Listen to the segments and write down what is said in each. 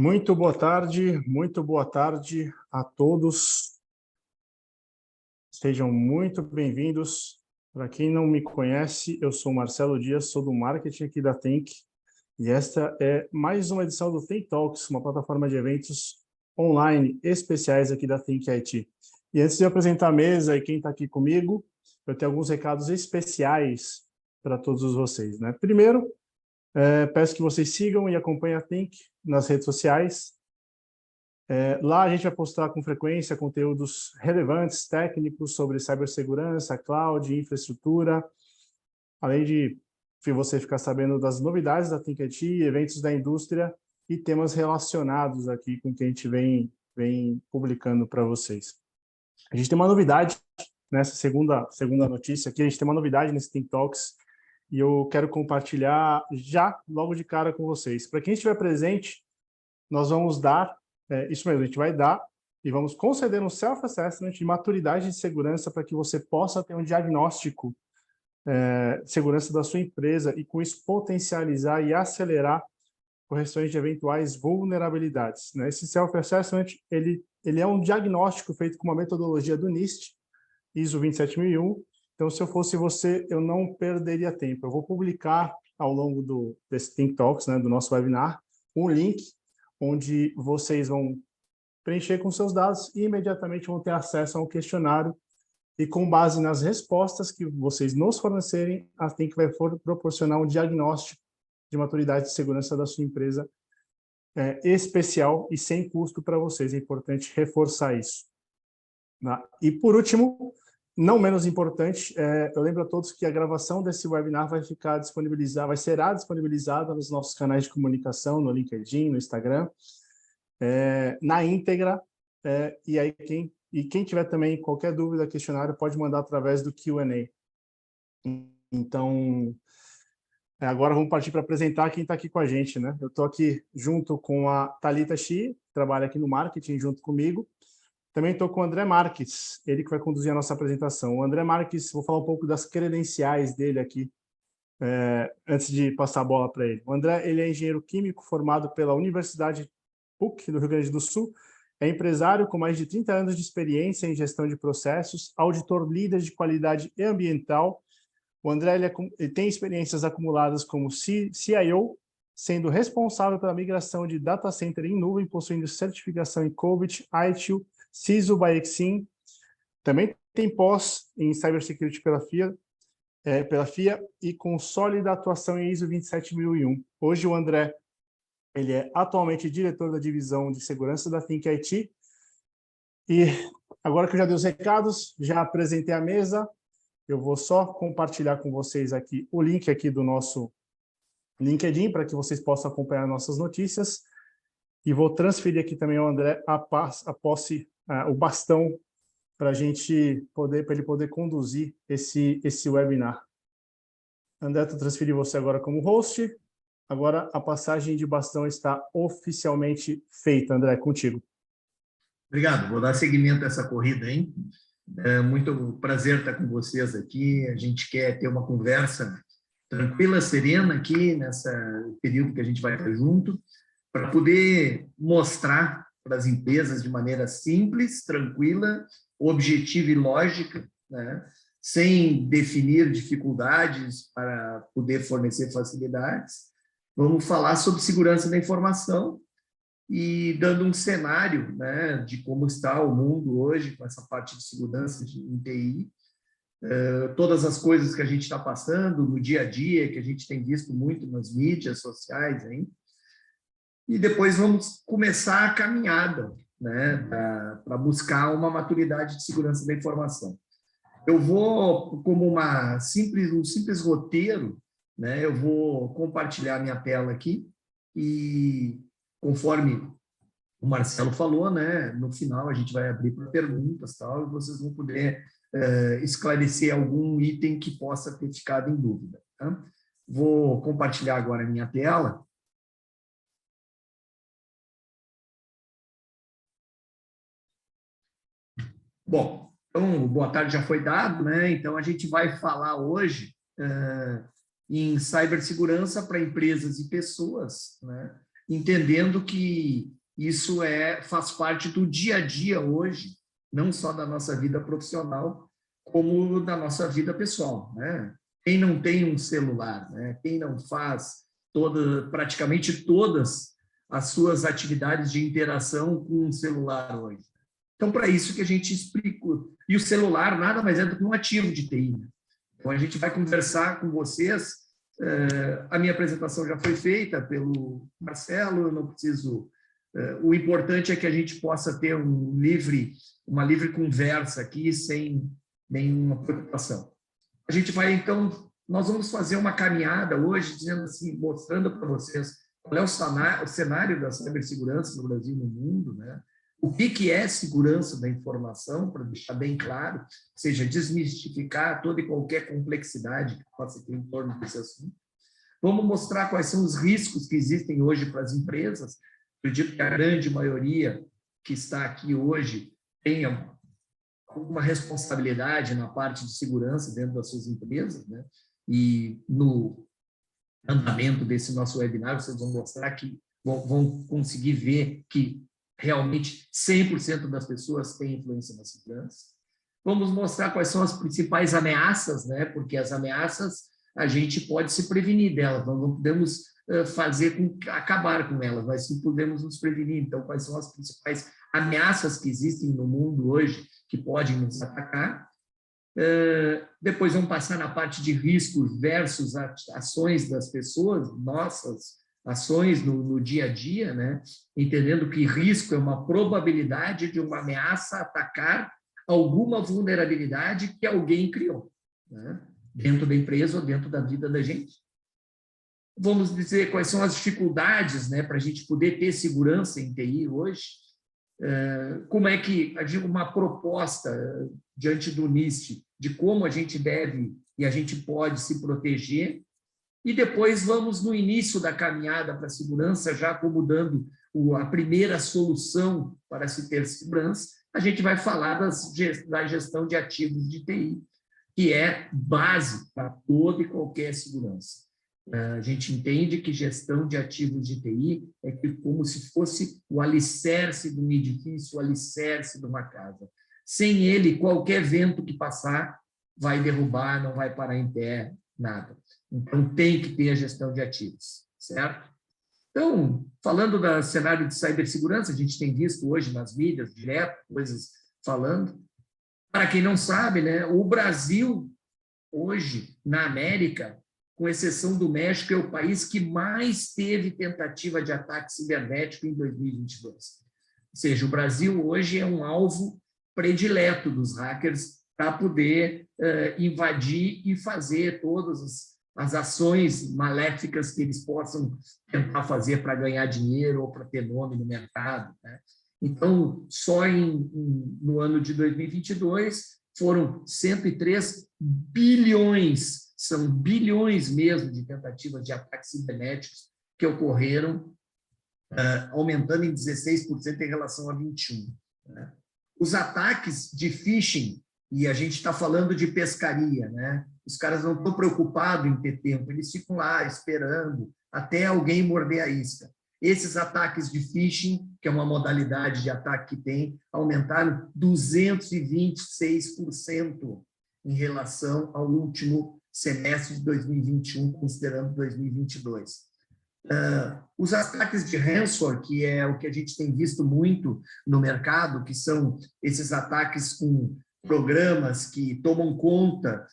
Muito boa tarde a todos. Sejam muito bem-vindos. Para quem não me conhece, eu sou Marcelo Dias, sou do marketing aqui da Think, e esta é mais uma edição do Think Talks, uma plataforma de eventos online especiais aqui da Think IT. E antes de eu apresentar a mesa e quem está aqui comigo, eu tenho alguns recados especiais para todos vocês, né? Primeiro, peço que vocês sigam e acompanhem a Think nas redes sociais. Lá a gente vai postar com frequência conteúdos relevantes, técnicos sobre cibersegurança, cloud, infraestrutura, além de você ficar sabendo das novidades da Think IT, eventos da indústria e temas relacionados aqui com que a gente vem publicando para vocês. A gente tem uma novidade nessa segunda notícia aqui, a gente tem uma novidade nesse Think Talks e eu quero compartilhar já, logo de cara com vocês. Para quem estiver presente, nós vamos dar isso mesmo, a gente vai dar e vamos conceder um self-assessment de maturidade de segurança para que você possa ter um diagnóstico de segurança da sua empresa e, com isso, potencializar e acelerar correções de eventuais vulnerabilidades, né? Esse self-assessment, ele é um diagnóstico feito com uma metodologia do NIST, ISO 27001. Então, se eu fosse você, eu não perderia tempo. Eu vou publicar ao longo desse Think Talks, né, do nosso webinar, um link onde vocês vão preencher com seus dados e imediatamente vão ter acesso a um questionário e, com base nas respostas que vocês nos fornecerem, a Think vai proporcionar um diagnóstico de maturidade de segurança da sua empresa especial e sem custo para vocês. É importante reforçar isso. E, por último, não menos importante, eu lembro a todos que a gravação desse webinar será disponibilizada nos nossos canais de comunicação, no LinkedIn, no Instagram, na íntegra, e aí quem tiver também qualquer dúvida, questionário, pode mandar através do Q&A. Então, agora vamos partir para apresentar quem está aqui com a gente, né? Eu estou aqui junto com a Thalita Shi, que trabalha aqui no marketing junto comigo. Também estou com o André Marques, ele que vai conduzir a nossa apresentação. O André Marques, vou falar um pouco das credenciais dele aqui, antes de passar a bola para ele. O André, ele é engenheiro químico formado pela Universidade PUC, do Rio Grande do Sul, é empresário com mais de 30 anos de experiência em gestão de processos, auditor líder de qualidade ambiental. O André ele tem experiências acumuladas como CIO, sendo responsável pela migração de data center em nuvem, possuindo certificação em COBIT, ITIL, CISO by Exim. Também tem pós em Cybersecurity pela FIA e com sólida atuação em ISO 27001. Hoje o André ele é atualmente diretor da divisão de segurança da Think IT. E agora que eu já dei os recados, já apresentei a mesa, eu vou só compartilhar com vocês aqui o link aqui do nosso LinkedIn para que vocês possam acompanhar nossas notícias. E vou transferir aqui também ao André o bastão para ele poder conduzir esse webinar. André, eu transferi você agora como host. Agora a passagem de bastão está oficialmente feita. André, contigo. Obrigado. Vou dar seguimento a essa corrida, hein? É muito prazer estar com vocês aqui. A gente quer ter uma conversa tranquila, serena aqui, nesse período que a gente vai estar junto, para poder mostrar para as empresas de maneira simples, tranquila, objetiva e lógica, né? Sem definir dificuldades para poder fornecer facilidades. Vamos falar sobre segurança da informação e dando um cenário, né, de como está o mundo hoje com essa parte de segurança em TI, todas as coisas que a gente está passando no dia a dia, que a gente tem visto muito nas mídias sociais, hein? E depois vamos começar a caminhada, né, para buscar uma maturidade de segurança da informação. Eu vou, como um simples roteiro, né, eu vou compartilhar minha tela aqui e, conforme o Marcelo falou, né, no final a gente vai abrir para perguntas, tal, e vocês vão poder esclarecer algum item que possa ter ficado em dúvida. Tá? Vou compartilhar agora a minha tela. Bom, então, boa tarde já foi dado, né? Então, a gente vai falar hoje em cibersegurança para empresas e pessoas, né? entendendo que isso faz parte do dia a dia hoje, não só da nossa vida profissional, como da nossa vida pessoal, né? Quem não tem um celular, né? Quem não faz praticamente todas as suas atividades de interação com um celular hoje. Então, para isso que a gente explica. E o celular nada mais é do que um ativo de TI. Né? Então, a gente vai conversar com vocês. A minha apresentação já foi feita pelo Marcelo, eu não preciso... O importante é que a gente possa ter uma livre conversa aqui, sem nenhuma preocupação. A gente vai, então, nós vamos fazer uma caminhada hoje, dizendo assim, mostrando para vocês qual é o cenário da cibersegurança no Brasil e no mundo, né? O que é segurança da informação, para deixar bem claro, ou seja, desmistificar toda e qualquer complexidade que possa ter em torno desse assunto. Vamos mostrar quais são os riscos que existem hoje para as empresas. Acredito que a grande maioria que está aqui hoje tenha alguma responsabilidade na parte de segurança dentro das suas empresas, né? E no andamento desse nosso webinar, vocês vão mostrar que vão conseguir ver que realmente 100% das pessoas têm influência na segurança. Vamos mostrar quais são as principais ameaças, né? Porque as ameaças a gente pode se prevenir delas, nós não podemos acabar com elas, mas sim podemos nos prevenir. Então, quais são as principais ameaças que existem no mundo hoje que podem nos atacar? Depois vamos passar na parte de riscos versus ações das pessoas, nossas ações no dia a dia, né? Entendendo que risco é uma probabilidade de uma ameaça atacar alguma vulnerabilidade que alguém criou, né? Dentro da empresa ou dentro da vida da gente. Vamos dizer quais são as dificuldades, né, para a gente poder ter segurança em TI hoje. Como é que uma proposta diante do NIST de como a gente deve e a gente pode se proteger. E depois vamos no início da caminhada para a segurança, já como dando a primeira solução para se ter segurança, a gente vai falar da gestão de ativos de TI, que é base para toda e qualquer segurança. A gente entende que gestão de ativos de TI é como se fosse o alicerce de um edifício, o alicerce de uma casa. Sem ele, qualquer vento que passar vai derrubar, não vai parar em pé, nada. Então, tem que ter a gestão de ativos, certo? Então, falando do cenário de cibersegurança, a gente tem visto hoje nas mídias, direto, coisas falando. Para quem não sabe, né, o Brasil, hoje, na América, com exceção do México, é o país que mais teve tentativa de ataque cibernético em 2022. Ou seja, o Brasil hoje é um alvo predileto dos hackers para poder invadir e fazer todas as ações maléficas que eles possam tentar fazer para ganhar dinheiro ou para ter nome no mercado, né? Então, só no ano de 2022, foram 103 bilhões, são bilhões mesmo de tentativas de ataques cibernéticos que ocorreram, aumentando em 16% em relação a 21. Né? Os ataques de phishing, e a gente está falando de pescaria, né? Os caras não estão preocupados em ter tempo, eles ficam lá esperando até alguém morder a isca. Esses ataques de phishing, que é uma modalidade de ataque que tem, aumentaram 226% em relação ao último semestre de 2021, considerando 2022. Os ataques de ransomware, que é o que a gente tem visto muito no mercado, que são esses ataques com programas que tomam conta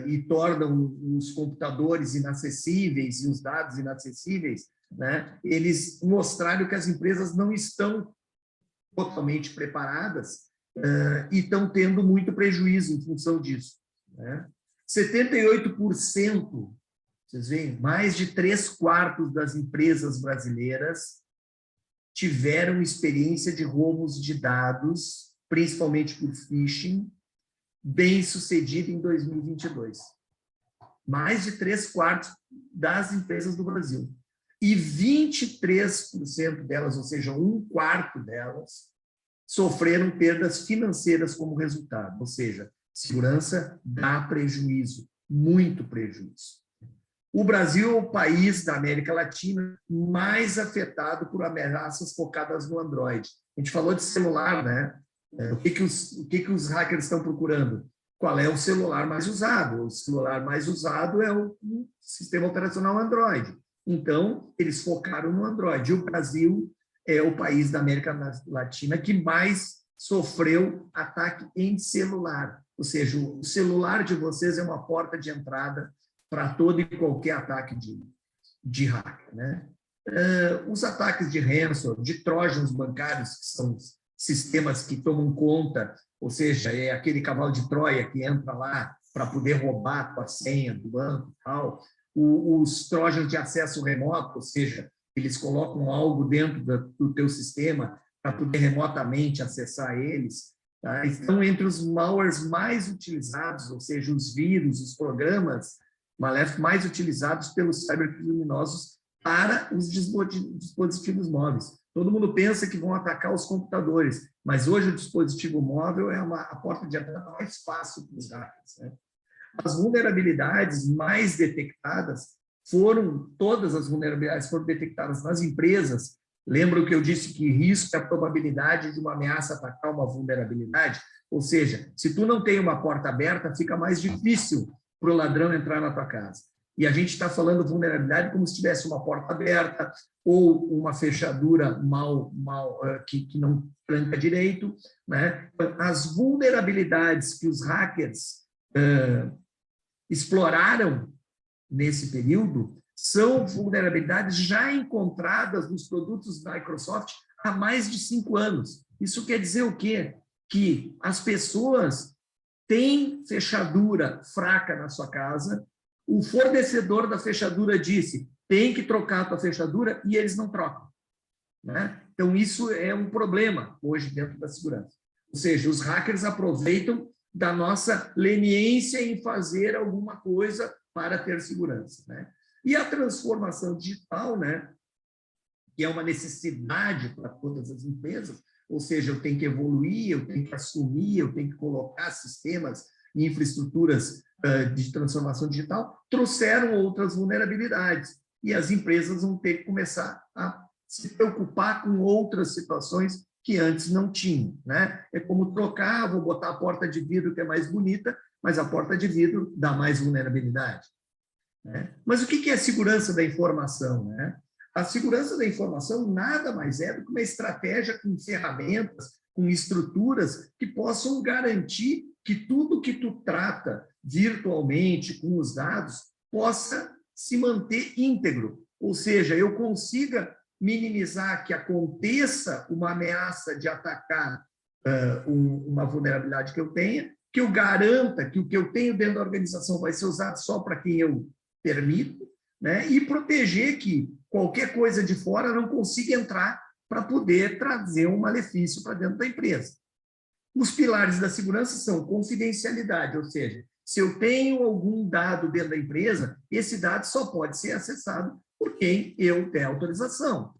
e tornam os computadores inacessíveis e os dados inacessíveis, né? Eles mostraram que as empresas não estão totalmente preparadas e estão tendo muito prejuízo em função disso, né? 78%, vocês veem, mais de 3/4 das empresas brasileiras tiveram experiência de roubos de dados, principalmente por phishing, bem-sucedida em 2022. Mais de 3/4 das empresas do Brasil. E 23% delas, ou seja, 1/4 delas, sofreram perdas financeiras como resultado. Ou seja, segurança dá prejuízo, muito prejuízo. O Brasil é o país da América Latina mais afetado por ameaças focadas no Android. A gente falou de celular, né? O que os hackers estão procurando? Qual é o celular mais usado? O celular mais usado é o sistema operacional Android. Então, eles focaram no Android. E o Brasil é o país da América Latina que mais sofreu ataque em celular. Ou seja, o celular de vocês é uma porta de entrada para todo e qualquer ataque de hacker, né? Os ataques de ransomware, de trojans bancários, que são sistemas que tomam conta, ou seja, é aquele cavalo de Troia que entra lá para poder roubar a tua senha do banco e tal. Os trojans de acesso remoto, ou seja, eles colocam algo dentro do teu sistema para poder remotamente acessar eles. Tá? Estão entre os malwares mais utilizados, ou seja, os vírus, os programas maléficos mais utilizados pelos cybercriminosos para os dispositivos móveis. Todo mundo pensa que vão atacar os computadores, mas hoje o dispositivo móvel é a porta de entrada mais fácil para os hackers, né? As vulnerabilidades mais detectadas todas as vulnerabilidades foram detectadas nas empresas. Lembra que eu disse que risco é a probabilidade de uma ameaça atacar uma vulnerabilidade? Ou seja, se tu não tem uma porta aberta, fica mais difícil para o ladrão entrar na tua casa. E a gente está falando vulnerabilidade como se tivesse uma porta aberta ou uma fechadura que não tranca direito, né? As vulnerabilidades que os hackers exploraram nesse período são vulnerabilidades já encontradas nos produtos da Microsoft há mais de 5 anos. Isso quer dizer o quê? Que as pessoas têm fechadura fraca na sua casa, o fornecedor da fechadura disse, tem que trocar a tua fechadura, e eles não trocam, né? Então, isso é um problema hoje dentro da segurança. Ou seja, os hackers aproveitam da nossa leniência em fazer alguma coisa para ter segurança, né? E a transformação digital, né, que é uma necessidade para todas as empresas, ou seja, eu tenho que evoluir, eu tenho que assumir, eu tenho que colocar sistemas e infraestruturas de transformação digital, trouxeram outras vulnerabilidades. E as empresas vão ter que começar a se preocupar com outras situações que antes não tinham, né? É como trocar, vou botar a porta de vidro que é mais bonita, mas a porta de vidro dá mais vulnerabilidade, né? Mas o que é a segurança da informação, né? A segurança da informação nada mais é do que uma estratégia com ferramentas, com estruturas que possam garantir que tudo que tu trata virtualmente com os dados possa se manter íntegro, ou seja, eu consiga minimizar que aconteça uma ameaça de atacar uma vulnerabilidade que eu tenha, que eu garanta que o que eu tenho dentro da organização vai ser usado só para quem eu permito, né? E proteger que qualquer coisa de fora não consiga entrar para poder trazer um malefício para dentro da empresa. Os pilares da segurança são confidencialidade, ou seja, se eu tenho algum dado dentro da empresa, esse dado só pode ser acessado por quem eu der autorização.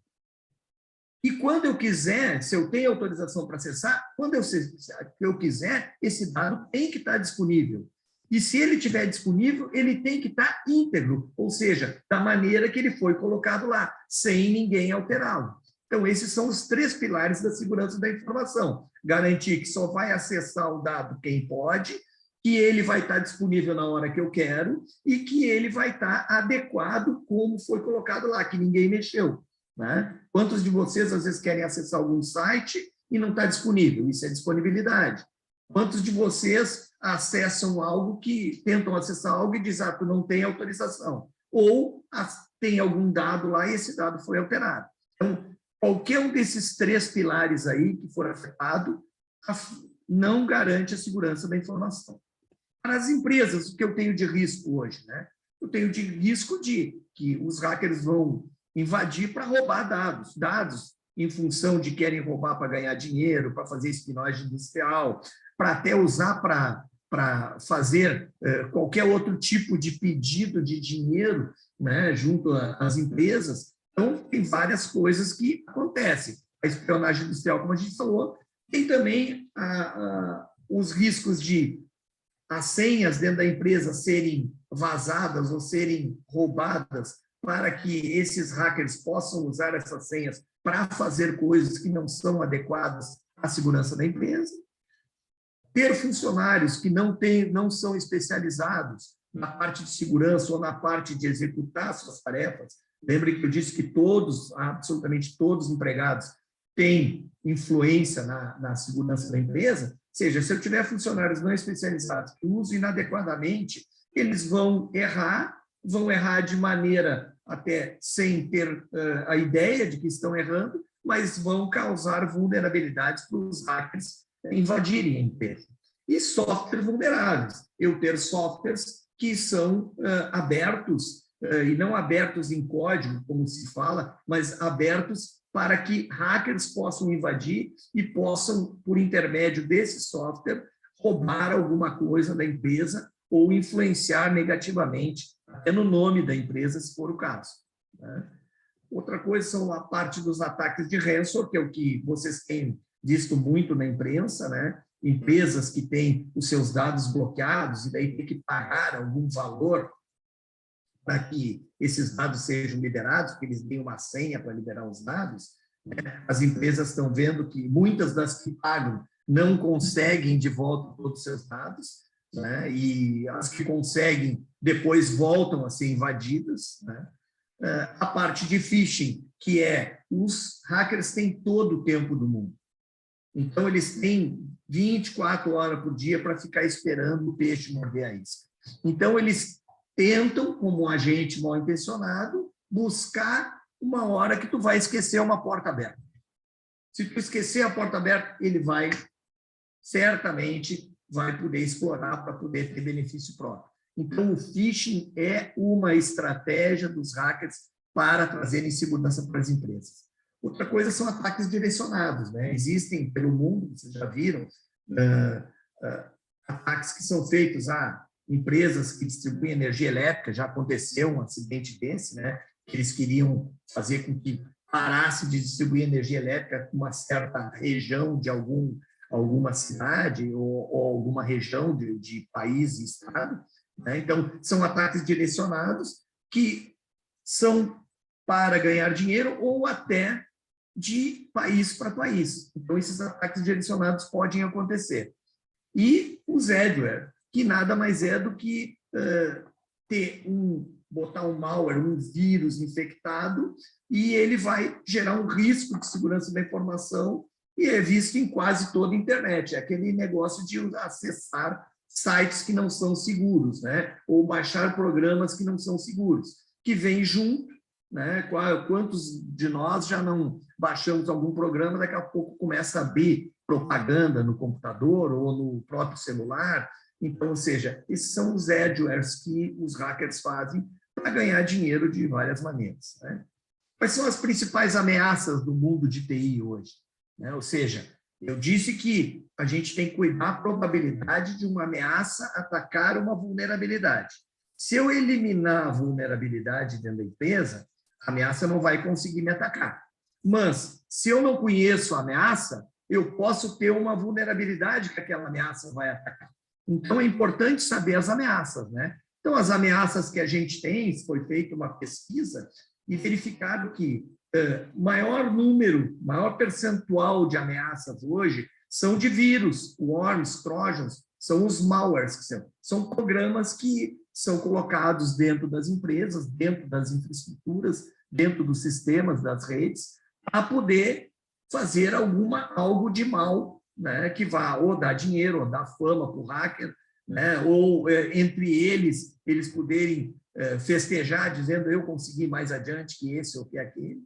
E quando eu quiser, se eu tenho autorização para acessar, quando eu quiser, esse dado tem que estar disponível. E se ele estiver disponível, ele tem que estar íntegro, ou seja, da maneira que ele foi colocado lá, sem ninguém alterá-lo. Então, esses são os 3 pilares da segurança da informação. Garantir que só vai acessar o dado quem pode, que ele vai estar disponível na hora que eu quero e que ele vai estar adequado como foi colocado lá, que ninguém mexeu, né? Quantos de vocês, às vezes, querem acessar algum site e não está disponível? Isso é disponibilidade. Quantos de vocês acessam algo tentam acessar algo e dizem, tu não tem autorização? Ou tem algum dado lá e esse dado foi alterado. Então, qualquer um desses 3 pilares aí que for afetado não garante a segurança da informação. Para as empresas, o que eu tenho de risco hoje, né? Eu tenho de risco de que os hackers vão invadir para roubar dados em função de querem roubar para ganhar dinheiro, para fazer espionagem industrial, para até usar para fazer qualquer outro tipo de pedido de dinheiro, né, junto às empresas. Então, tem várias coisas que acontecem. A espionagem industrial, como a gente falou, tem também os riscos de as senhas dentro da empresa serem vazadas ou serem roubadas para que esses hackers possam usar essas senhas para fazer coisas que não são adequadas à segurança da empresa. Ter funcionários que não são especializados na parte de segurança ou na parte de executar suas tarefas. Lembre que eu disse que todos, absolutamente todos os empregados têm influência na segurança da empresa. Ou seja, se eu tiver funcionários não especializados que usam inadequadamente, eles vão errar de maneira até sem ter a ideia de que estão errando, mas vão causar vulnerabilidades para os hackers invadirem a empresa. E software vulneráveis. Eu ter softwares que são abertos, e não abertos em código, como se fala, mas abertos para que hackers possam invadir e possam, por intermédio desse software, roubar alguma coisa da empresa ou influenciar negativamente, até no nome da empresa, se for o caso. Outra coisa são a parte dos ataques de ransomware, que é o que vocês têm visto muito na imprensa, né? Empresas que têm os seus dados bloqueados e daí tem que pagar algum valor para que esses dados sejam liberados, porque eles têm uma senha para liberar os dados. As empresas estão vendo que muitas das que pagam não conseguem de volta todos os seus dados, né? E as que conseguem depois voltam a ser invadidas, né? A parte de phishing, que é os hackers têm todo o tempo do mundo. Então, eles têm 24 horas por dia para ficar esperando o peixe morder a isca. Então, eles tentam, como um agente mal intencionado, buscar uma hora que tu vai esquecer uma porta aberta. Se tu esquecer a porta aberta, ele certamente vai poder explorar para poder ter benefício próprio. Então, o phishing é uma estratégia dos hackers para trazerem segurança para as empresas. Outra coisa são ataques direcionados, né? Existem pelo mundo, vocês já viram, ataques que são feitos a empresas que distribuem energia elétrica. Já aconteceu um acidente desse, né? Eles queriam fazer com que parasse de distribuir energia elétrica com uma certa região de alguma cidade ou alguma região de país e estado, né? Então, são ataques direcionados que são para ganhar dinheiro ou até de país para país. Então, esses ataques direcionados podem acontecer. E o Zedware, que nada mais é do que botar um malware, um vírus infectado, e ele vai gerar um risco de segurança da informação, e é visto em quase toda a internet. É aquele negócio de acessar sites que não são seguros, né? Ou baixar programas que não são seguros, que vem junto, né? Quantos de nós já não baixamos algum programa, daqui a pouco começa a abrir propaganda no computador ou no próprio celular? Então, ou seja, esses são os adwares que os hackers fazem para ganhar dinheiro de várias maneiras, né? Quais são as principais ameaças do mundo de TI hoje, né? Ou seja, eu disse que a gente tem que cuidar da probabilidade de uma ameaça atacar uma vulnerabilidade. Se eu eliminar a vulnerabilidade dentro da empresa, a ameaça não vai conseguir me atacar. Mas, se eu não conheço a ameaça, eu posso ter uma vulnerabilidade que aquela ameaça vai atacar. Então, é importante saber as ameaças, né? Então, as ameaças que a gente tem, foi feita uma pesquisa e verificado que maior percentual de ameaças hoje são de vírus, worms, trojans, são os malwares, que são programas que são colocados dentro das empresas, dentro das infraestruturas, dentro dos sistemas, das redes, para poder fazer algo de mal, né, que vá ou dar dinheiro, ou dar fama para o hacker, né, ou entre eles poderem festejar, dizendo eu consegui mais adiante que esse ou que aquele.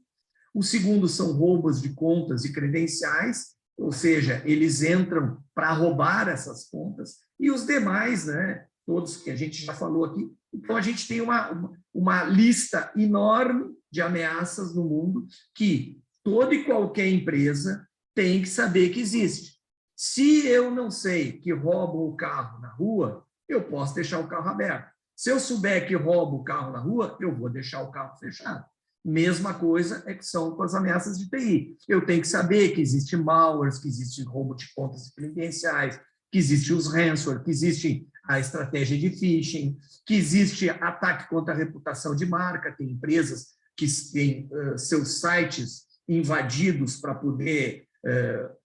O segundo são roubos de contas e credenciais, ou seja, eles entram para roubar essas contas, e os demais, né, todos que a gente já falou aqui. Então, a gente tem uma lista enorme de ameaças no mundo que toda e qualquer empresa tem que saber que existe. Se eu não sei que roubam o carro na rua, eu posso deixar o carro aberto. Se eu souber que roubam o carro na rua, eu vou deixar o carro fechado. Mesma coisa é que são com as ameaças de TI. Eu tenho que saber que existem malwares, que existe roubo de contas credenciais, que existem os ransomware, que existem a estratégia de phishing, que existe ataque contra a reputação de marca, tem empresas que têm seus sites invadidos para poder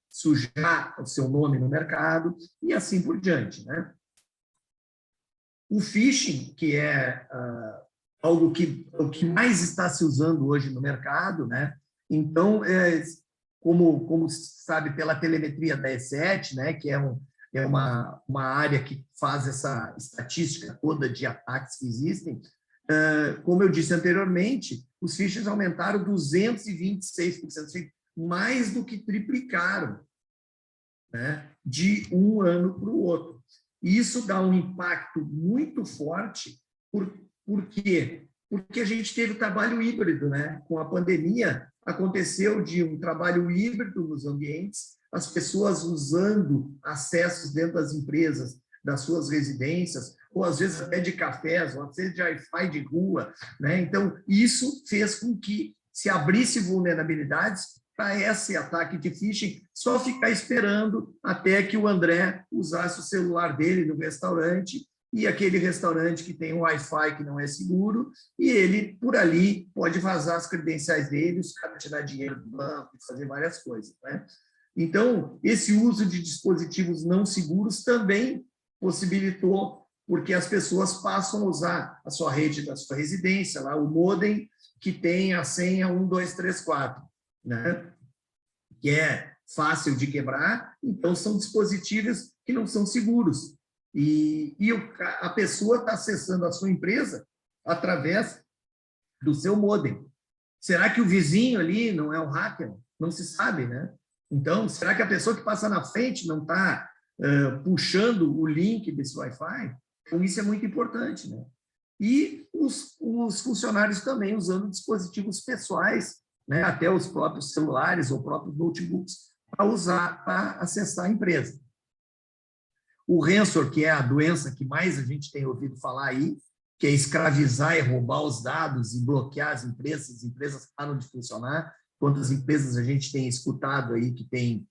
sujar o seu nome no mercado, e assim por diante, né? O phishing, que é algo que o que mais está se usando hoje no mercado, né? Então, como se sabe pela telemetria da E7, né, que é uma área que faz essa estatística toda de ataques que existem, como eu disse anteriormente, os phishing aumentaram 226%, mais do que triplicaram, né, de um ano para o outro. E isso dá um impacto muito forte, por quê? Porque a gente teve o trabalho híbrido, né? Com a pandemia, aconteceu de um trabalho híbrido nos ambientes, as pessoas usando acessos dentro das empresas, das suas residências, ou às vezes até de cafés, ou às vezes de Wi-Fi de rua, né? Então, isso fez com que se abrisse vulnerabilidades para esse ataque de phishing, só ficar esperando até que o André usasse o celular dele no restaurante, e aquele restaurante que tem um Wi-Fi que não é seguro, e ele, por ali, pode vazar as credenciais dele, os caras tirar dinheiro do banco, fazer várias coisas, né? Então, esse uso de dispositivos não seguros também possibilitou, porque as pessoas passam a usar a sua rede da sua residência, lá, o modem que tem a senha 1234, né? Que é fácil de quebrar, então são dispositivos que não são seguros. E a pessoa está acessando a sua empresa através do seu modem. Será que o vizinho ali não é um hacker? Não se sabe, né? Então, será que a pessoa que passa na frente não está puxando o link desse Wi-Fi? Então, isso é muito importante, né? E os funcionários também usando dispositivos pessoais, né? Até os próprios celulares ou próprios notebooks, para usar, para acessar a empresa. O ransomware, que é a doença que mais a gente tem ouvido falar aí, que é escravizar e roubar os dados e bloquear as empresas param de funcionar. Quantas empresas a gente tem escutado aí que tem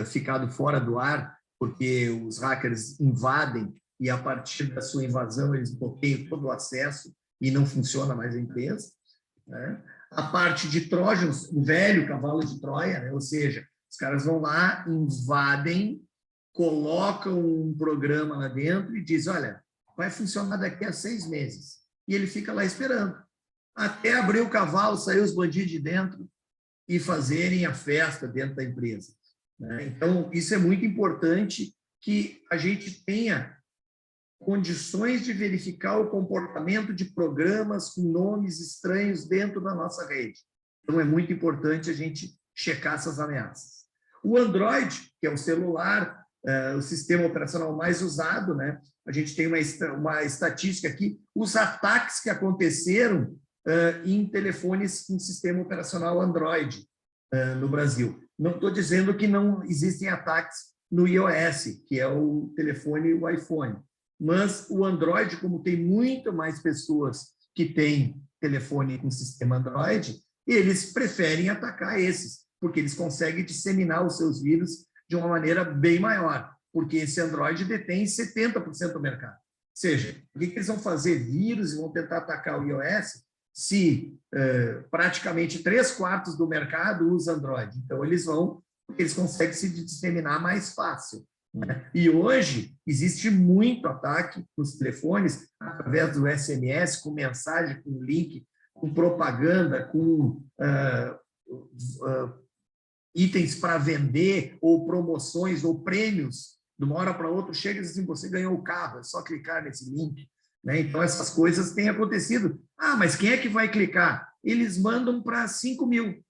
ficado fora do ar, porque os hackers invadem e, a partir da sua invasão, eles bloqueiam todo o acesso e não funciona mais a empresa, né? A parte de Trojans, o velho cavalo de Troia, né? Ou seja, os caras vão lá, invadem, colocam um programa lá dentro e diz, olha, vai funcionar daqui a 6 meses. E ele fica lá esperando. Até abrir o cavalo, sair os bandidos de dentro e fazerem a festa dentro da empresa, né? Então, isso é muito importante, que a gente tenha condições de verificar o comportamento de programas com nomes estranhos dentro da nossa rede. Então, é muito importante a gente checar essas ameaças. O Android, que é o celular, o sistema operacional mais usado, né? A gente tem uma estatística aqui, os ataques que aconteceram em telefones com sistema operacional Android no Brasil. Não estou dizendo que não existem ataques no iOS, que é o telefone e o iPhone, mas o Android, como tem muito mais pessoas que têm telefone com sistema Android, eles preferem atacar esses, porque eles conseguem disseminar os seus vírus de uma maneira bem maior, porque esse Android detém 70% do mercado. Ou seja, o que eles vão fazer? Vírus e vão tentar atacar o iOS se praticamente 3/4 do mercado usa Android. Então, eles conseguem se disseminar mais fácil, né? E hoje existe muito ataque nos telefones através do SMS, com mensagem, com link, com propaganda, com itens para vender, ou promoções, ou prêmios. De uma hora para outra, chega e diz assim, você ganhou o carro, é só clicar nesse link, né? Então, essas coisas têm acontecido. Ah, mas quem é que vai clicar? Eles mandam para 5 mil.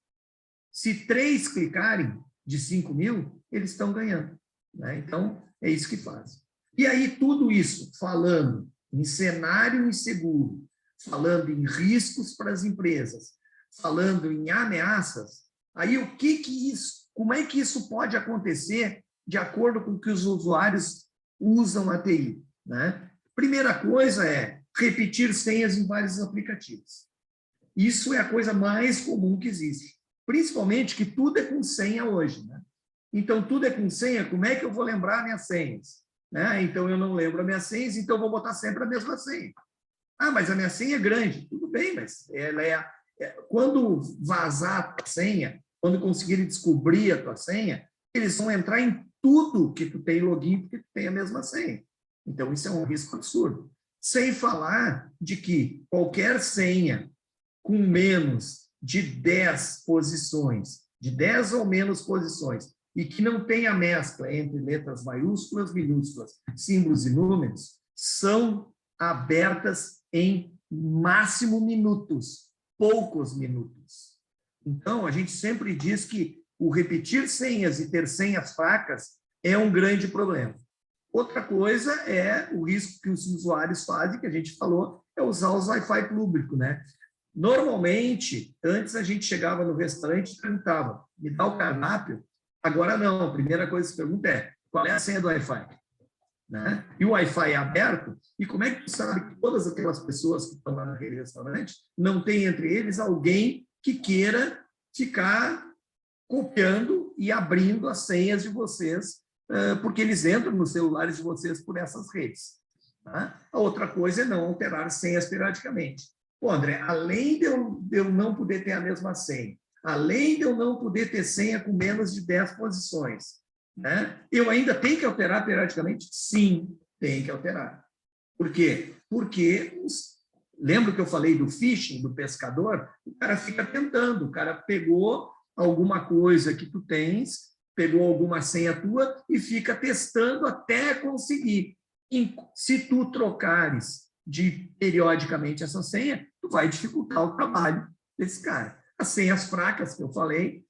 Se 3 clicarem de 5 mil, eles estão ganhando, né? Então, é isso que fazem. E aí, tudo isso falando em cenário inseguro, falando em riscos para as empresas, falando em ameaças, aí como é que isso pode acontecer de acordo com o que os usuários usam a TI, né? Primeira coisa é repetir senhas em vários aplicativos. Isso é a coisa mais comum que existe, principalmente que tudo é com senha hoje, né? Então, tudo é com senha, como é que eu vou lembrar minhas senhas? né? Então eu não lembro a minha senha, então eu vou botar sempre a mesma senha. Ah, mas a minha senha é grande. Tudo bem, mas ela quando vazar a tua senha, quando conseguirem descobrir a tua senha, eles vão entrar em tudo que tu tem login, porque tu tem a mesma senha. Então, isso é um risco absurdo. Sem falar de que qualquer senha com menos de 10 posições, de 10 ou menos posições, e que não tenha mescla entre letras maiúsculas, minúsculas, símbolos e números, são abertas em máximo minutos, poucos minutos. Então, a gente sempre diz que o repetir senhas e ter senhas fracas é um grande problema. Outra coisa é o risco que os usuários fazem, que a gente falou, é usar os Wi-Fi público, né? Normalmente, antes a gente chegava no restaurante e perguntava, me dá o cardápio? Agora não, a primeira coisa que se pergunta é, qual é a senha do Wi-Fi? Né? E o Wi-Fi é aberto, e como é que tu sabe que todas aquelas pessoas que estão lá naquele restaurante não tem entre eles alguém que queira ficar copiando e abrindo as senhas de vocês, porque eles entram nos celulares de vocês por essas redes. Tá? A outra coisa é não alterar senhas periodicamente. Pô, André, além de eu não poder ter a mesma senha, além de eu não poder ter senha com menos de 10 posições, né? Eu ainda tenho que alterar periodicamente? Sim, tem que alterar. Por quê? Porque, lembra que eu falei do phishing, do pescador? O cara fica tentando, o cara pegou alguma coisa que tu tens, pegou alguma senha tua e fica testando até conseguir. Se tu trocares periodicamente essa senha, tu vai dificultar o trabalho desse cara. As senhas fracas que eu falei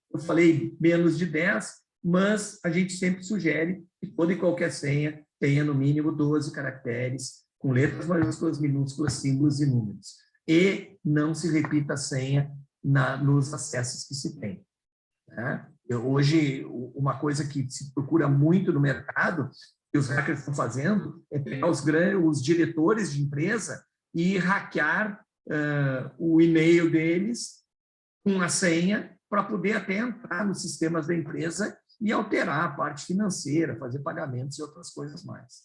menos de 10, mas a gente sempre sugere que toda e qualquer senha tenha no mínimo 12 caracteres, com letras maiúsculas, minúsculas, símbolos e números. E não se repita a senha nos acessos que se tem. Né? Hoje, uma coisa que se procura muito no mercado, que os hackers estão fazendo, é pegar os diretores de empresa e hackear o e-mail deles com a senha para poder até entrar nos sistemas da empresa e alterar a parte financeira, fazer pagamentos e outras coisas mais.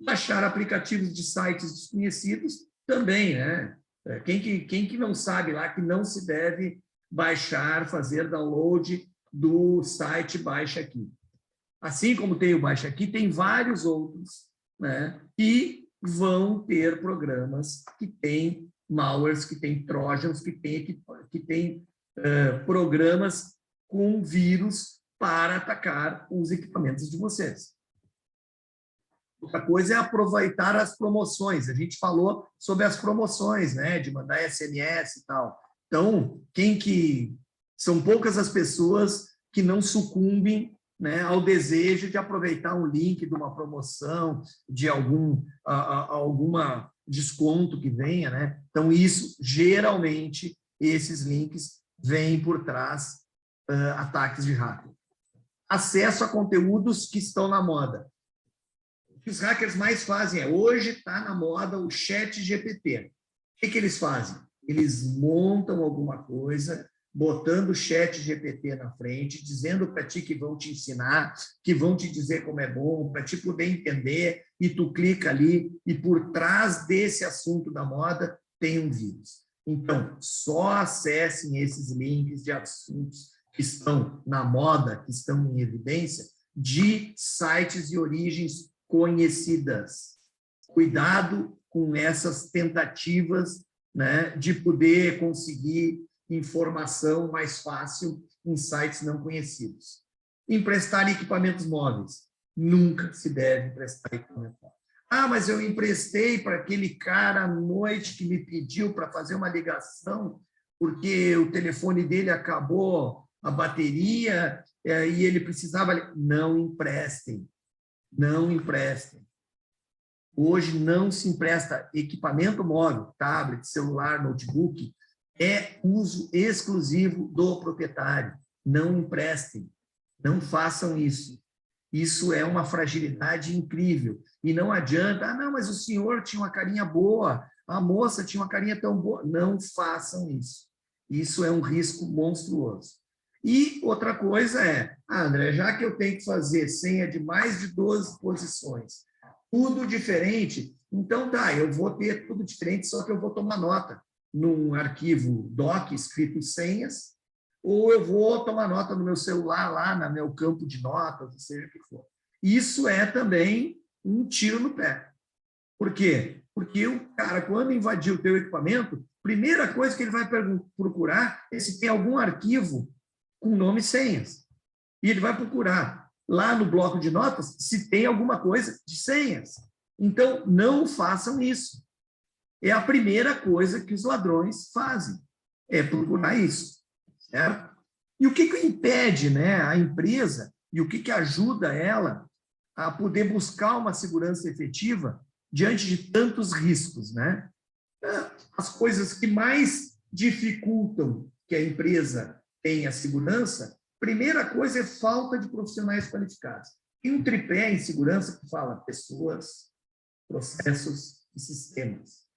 Baixar aplicativos de sites desconhecidos também, né? Quem que não sabe lá que não se deve baixar, fazer download do site Baixa Aqui. Assim como tem o Baixa Aqui, tem vários outros, né? E vão ter programas que têm malwares, que têm trojans, que têm programas com vírus para atacar os equipamentos de vocês. Outra coisa é aproveitar as promoções. A gente falou sobre as promoções, né? De mandar SMS e tal. Então, são poucas as pessoas que não sucumbem, né, ao desejo de aproveitar um link de uma promoção, de alguma desconto que venha, né? Então, geralmente, esses links vêm por trás ataques de hacker. Acesso a conteúdos que estão na moda. O que os hackers mais fazem hoje está na moda o ChatGPT. O que eles fazem? Eles montam alguma coisa, botando o ChatGPT na frente, dizendo para ti que vão te ensinar, que vão te dizer como é bom, para ti poder entender, e tu clica ali, e por trás desse assunto da moda tem um vírus. Então, só acessem esses links de assuntos que estão na moda, que estão em evidência, de sites de origens conhecidas. Cuidado com essas tentativas, né, de poder conseguir informação mais fácil em sites não conhecidos. Emprestar equipamentos móveis. Nunca se deve emprestar equipamento móvel. Ah, mas eu emprestei para aquele cara à noite que me pediu para fazer uma ligação porque o telefone dele acabou a bateria e ele precisava... Não emprestem. Não emprestem. Hoje não se empresta equipamento móvel, tablet, celular, notebook, é uso exclusivo do proprietário. Não emprestem, não façam isso. Isso é uma fragilidade incrível. E não adianta, ah, não, mas o senhor tinha uma carinha boa, a moça tinha uma carinha tão boa. Não façam isso. Isso é um risco monstruoso. E outra coisa é, André, já que eu tenho que fazer senha de mais de 12 posições, tudo diferente. Então, tá, eu vou ter tudo diferente, só que eu vou tomar nota num arquivo doc escrito senhas, ou eu vou tomar nota no meu celular, lá no meu campo de notas, seja o que for. Isso é também um tiro no pé. Por quê? Porque o cara, quando invadir o teu equipamento, primeira coisa que ele vai procurar é se tem algum arquivo com nome e senhas. E ele vai procurar lá no bloco de notas se tem alguma coisa de senhas. Então, não façam isso. É a primeira coisa que os ladrões fazem, é procurar isso. Certo? E o que impede, né, a empresa e o que ajuda ela a poder buscar uma segurança efetiva diante de tantos riscos, né? As coisas que mais dificultam que a empresa tenha segurança, primeira coisa é falta de profissionais qualificados. Tem um tripé em segurança que fala pessoas, processos e sistemas.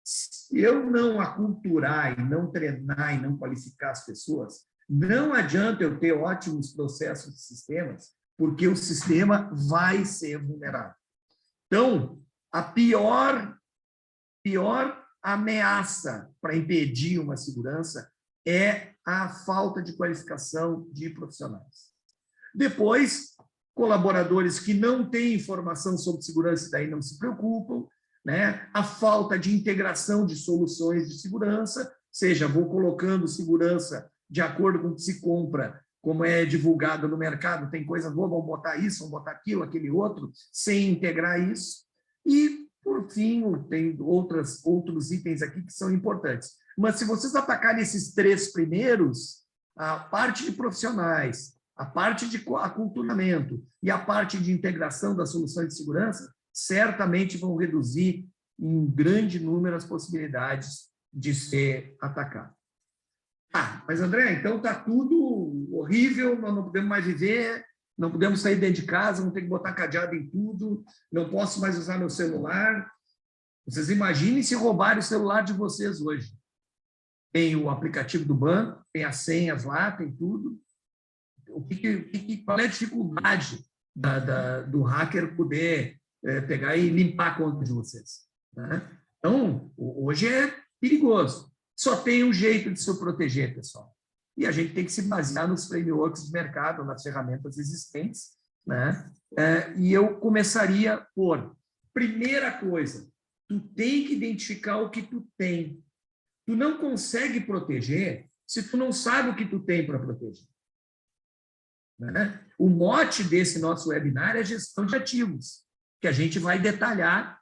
Se eu não aculturar e não treinar e não qualificar as pessoas, não adianta eu ter ótimos processos e sistemas, porque o sistema vai ser vulnerável. Então, a pior ameaça para impedir uma segurança é a falta de qualificação de profissionais. Depois, colaboradores que não têm informação sobre segurança e daí não se preocupam, né? A falta de integração de soluções de segurança, seja, vou colocando segurança de acordo com o que se compra, como é divulgado no mercado, tem coisa boa, vamos botar isso, vamos botar aquilo, aquele outro, sem integrar isso. E, por fim, tem outros itens aqui que são importantes. Mas se vocês atacarem esses três primeiros, a parte de profissionais, a parte de aculturamento e a parte de integração das soluções de segurança, certamente vão reduzir em grande número as possibilidades de ser atacado. Mas André, então está tudo horrível, nós não podemos mais viver, não podemos sair dentro de casa, vamos ter que botar cadeado em tudo, não posso mais usar meu celular. Vocês imaginem se roubarem o celular de vocês hoje. Tem o aplicativo do banco, tem as senhas lá, tem tudo. Qual é a dificuldade do hacker poder pegar e limpar a conta de vocês? Né? Então, hoje é perigoso. Só tem um jeito de se proteger, pessoal. E a gente tem que se basear nos frameworks de mercado, nas ferramentas existentes. Né? E eu começaria por, primeira coisa, tu tem que identificar o que tu tem. Tu não consegue proteger se tu não sabe o que tu tem para proteger. Né? O mote desse nosso webinar é gestão de ativos, que a gente vai detalhar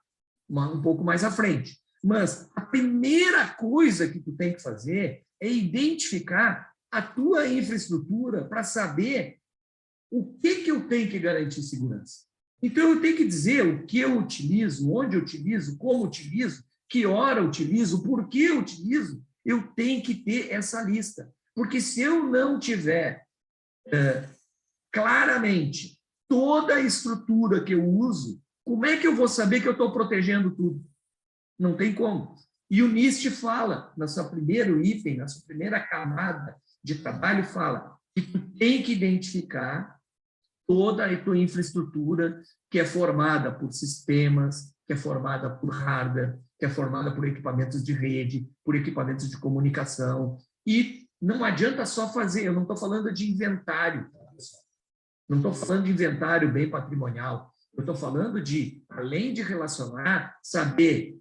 um pouco mais à frente. Mas a primeira coisa que tu tem que fazer é identificar a tua infraestrutura para saber o que eu tenho que garantir segurança. Então, eu tenho que dizer o que eu utilizo, onde eu utilizo, como utilizo, que hora eu utilizo, por que eu utilizo. Eu tenho que ter essa lista. Porque se eu não tiver claramente toda a estrutura que eu uso, como é que eu vou saber que eu estou protegendo tudo? Não tem como. E o NIST fala, no seu primeiro item, na sua primeira camada de trabalho, fala que tu tem que identificar toda a tua infraestrutura que é formada por sistemas, que é formada por hardware, que é formada por equipamentos de rede, por equipamentos de comunicação. E não adianta só fazer, eu não estou falando de inventário, pessoal. Não estou falando de inventário bem patrimonial. Eu estou falando de, além de relacionar, saber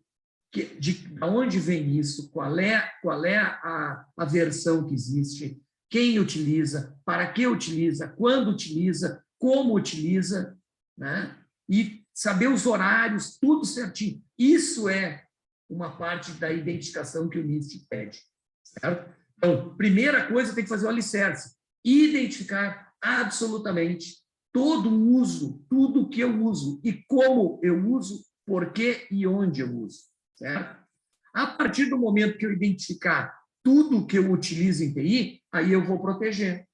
de onde vem isso, qual é a versão que existe, quem utiliza, para que utiliza, quando utiliza, como utiliza, né? E saber os horários, tudo certinho. Isso é uma parte da identificação que o NIST pede. Certo? Então, primeira coisa, tem que fazer o alicerce. Identificar absolutamente todo o uso, tudo que eu uso e como eu uso, por que e onde eu uso. Certo? A partir do momento que eu identificar tudo que eu utilizo em TI, aí eu vou proteger.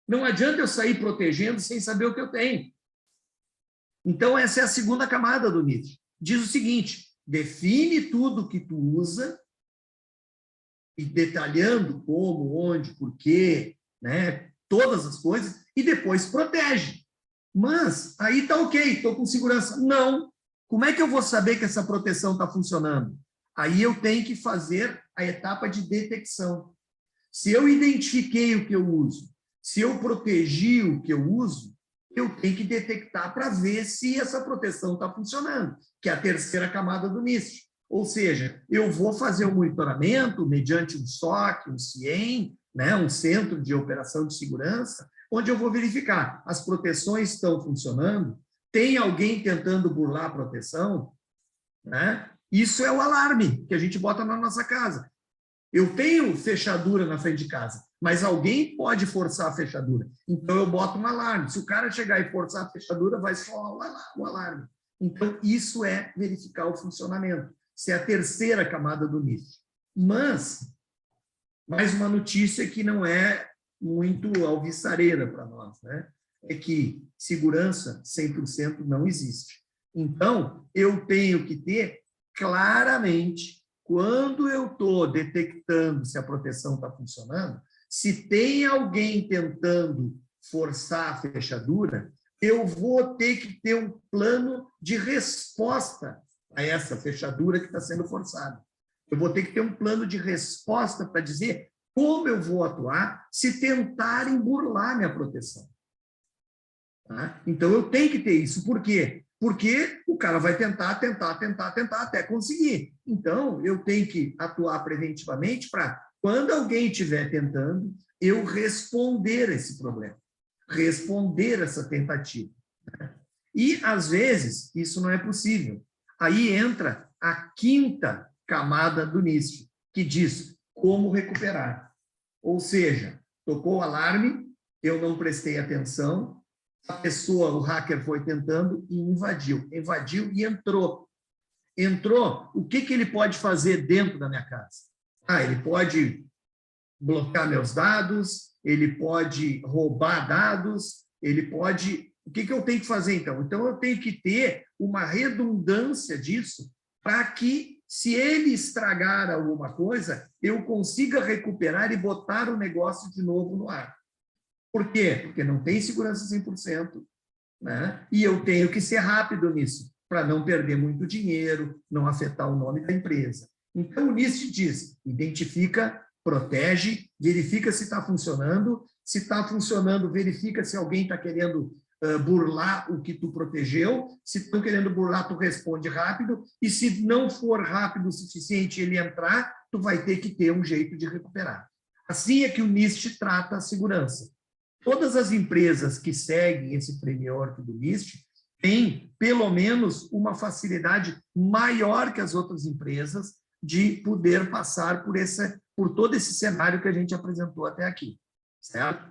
Não adianta eu sair protegendo sem saber o que eu tenho. Então, essa é a segunda camada do NIST. Diz o seguinte, define tudo que tu usa, e detalhando como, onde, por quê, né, todas as coisas, e depois protege. Mas aí está ok, estou com segurança. Não. Como é que eu vou saber que essa proteção está funcionando? Aí eu tenho que fazer a etapa de detecção. Se eu identifiquei o que eu uso, se eu protegi o que eu uso, eu tenho que detectar para ver se essa proteção está funcionando, que é a terceira camada do NIST. Ou seja, eu vou fazer o monitoramento mediante um SOC, um CIEM, né, um Centro de Operação de Segurança, onde eu vou verificar as proteções estão funcionando, tem alguém tentando burlar a proteção, né? Isso é o alarme que a gente bota na nossa casa. Eu tenho fechadura na frente de casa, mas alguém pode forçar a fechadura. Então, eu boto um alarme. Se o cara chegar e forçar a fechadura, vai soar o alarme. Então, isso é verificar o funcionamento. Isso é a terceira camada do NIST. Mas, mais uma notícia que não é muito alvissareira para nós, né? É que segurança 100% não existe. Então, eu tenho que ter claramente, quando eu estou detectando se a proteção está funcionando, se tem alguém tentando forçar a fechadura, eu vou ter que ter um plano de resposta a essa fechadura que está sendo forçada. Eu vou ter que ter um plano de resposta para dizer como eu vou atuar se tentarem burlar minha proteção. Tá? Então, eu tenho que ter isso. Por quê? Porque o cara vai tentar até conseguir. Então, eu tenho que atuar preventivamente para, quando alguém estiver tentando, eu responder esse problema, responder essa tentativa. E, às vezes, isso não é possível. Aí entra a quinta camada do NIST, que diz como recuperar. Ou seja, tocou o alarme, eu não prestei atenção, a pessoa, o hacker foi tentando e invadiu e entrou. Entrou, o que ele pode fazer dentro da minha casa? Ele pode bloquear meus dados, ele pode roubar dados, ele pode... O que eu tenho que fazer, então? Então, eu tenho que ter uma redundância disso para que, se ele estragar alguma coisa, eu consiga recuperar e botar o negócio de novo no ar. Por quê? Porque não tem segurança 100%, né? E eu tenho que ser rápido nisso, para não perder muito dinheiro, não afetar o nome da empresa. Então, o NIST diz, identifica, protege, verifica se está funcionando. Se está funcionando, verifica se alguém está querendo burlar o que tu protegeu. Se estão querendo burlar, tu responde rápido. E se não for rápido o suficiente ele entrar, tu vai ter que ter um jeito de recuperar. Assim é que o NIST trata a segurança. Todas as empresas que seguem esse framework do NIST têm, pelo menos, uma facilidade maior que as outras empresas de poder passar por todo esse cenário que a gente apresentou até aqui, certo?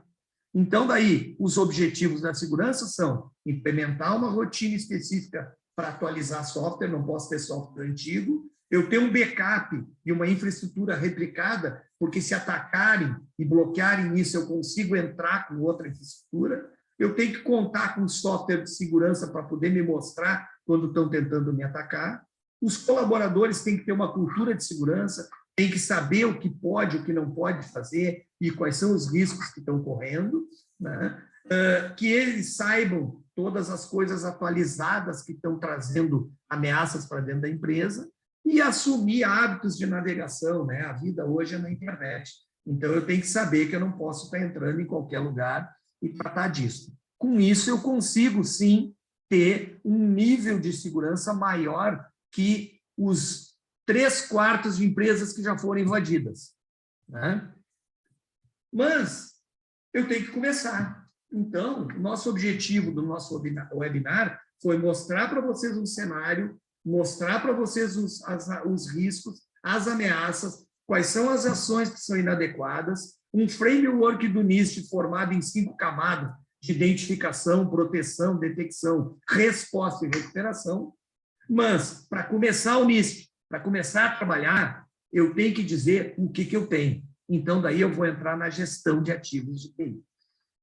Então, daí, os objetivos da segurança são implementar uma rotina específica para atualizar software, não posso ter software antigo, eu tenho um backup e uma infraestrutura replicada, porque se atacarem e bloquearem isso, eu consigo entrar com outra infraestrutura. Eu tenho que contar com software de segurança para poder me mostrar quando estão tentando me atacar. Os colaboradores têm que ter uma cultura de segurança, têm que saber o que pode, o que não pode fazer e quais são os riscos que estão correndo, né? Que eles saibam todas as coisas atualizadas que estão trazendo ameaças para dentro da empresa, e assumir hábitos de navegação, né? A vida hoje é na internet. Então, eu tenho que saber que eu não posso estar entrando em qualquer lugar e tratar disso. Com isso, eu consigo, sim, ter um nível de segurança maior que os 3/4 de empresas que já foram invadidas, né? Mas eu tenho que começar. Então, o nosso objetivo do nosso webinar foi mostrar para vocês um cenário, mostrar para vocês os riscos, as ameaças, quais são as ações que são inadequadas, um framework do NIST formado em 5 camadas de identificação, proteção, detecção, resposta e recuperação. Mas, para começar o NIST, para começar a trabalhar, eu tenho que dizer o que eu tenho. Então, daí eu vou entrar na gestão de ativos de TI,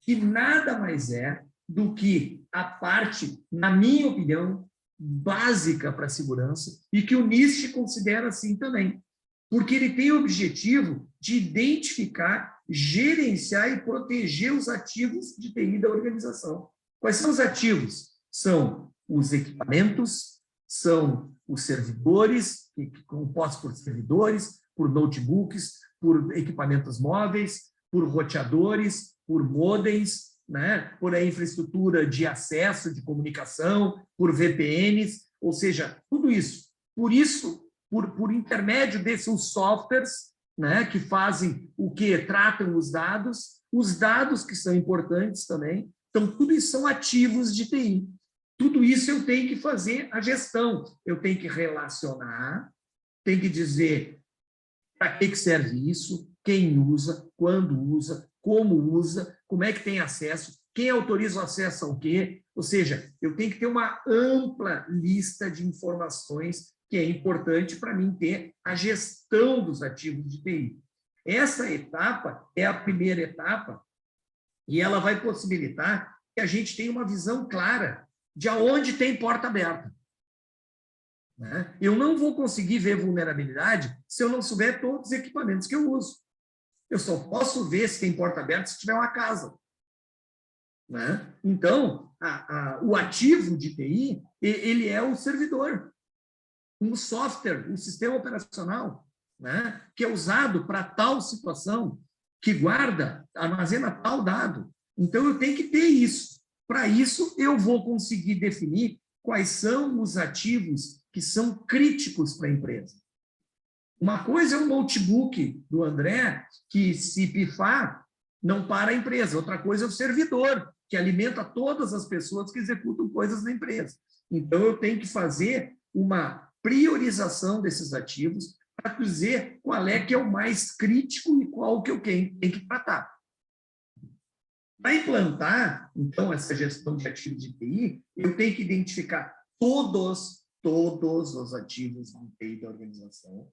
que nada mais é do que a parte, na minha opinião, básica para a segurança e que o NIST considera assim também, porque ele tem o objetivo de identificar, gerenciar e proteger os ativos de TI da organização. Quais são os ativos? São os equipamentos, são os servidores, compostos por servidores, por notebooks, por equipamentos móveis, por roteadores, por modems, né? Por a infraestrutura de acesso, de comunicação, por VPNs, ou seja, tudo isso. Por isso, por intermédio desses softwares, né, que fazem o que? Tratam os dados que são importantes também. Então, tudo isso são ativos de TI. Tudo isso eu tenho que fazer a gestão. Eu tenho que relacionar, tenho que dizer para que serve isso, quem usa, quando usa, como é que tem acesso, quem autoriza o acesso ao quê. Ou seja, eu tenho que ter uma ampla lista de informações que é importante para mim ter a gestão dos ativos de TI. Essa etapa é a primeira etapa e ela vai possibilitar que a gente tenha uma visão clara de aonde tem porta aberta. Né? Eu não vou conseguir ver vulnerabilidade se eu não souber todos os equipamentos que eu uso. Eu só posso ver se tem porta aberta se tiver uma casa. Né? Então, o ativo de TI, ele é o servidor, um software, um sistema operacional, né? Que é usado para tal situação, que guarda, armazena tal dado. Então, eu tenho que ter isso. Para isso, eu vou conseguir definir quais são os ativos que são críticos para a empresa. Uma coisa é o notebook do André, que se pifar, não para a empresa. Outra coisa é o servidor, que alimenta todas as pessoas que executam coisas na empresa. Então, eu tenho que fazer uma priorização desses ativos para dizer qual é que é o mais crítico e qual que eu tenho que tratar. Para implantar, então, essa gestão de ativos de TI, eu tenho que identificar todos os ativos de TI da organização.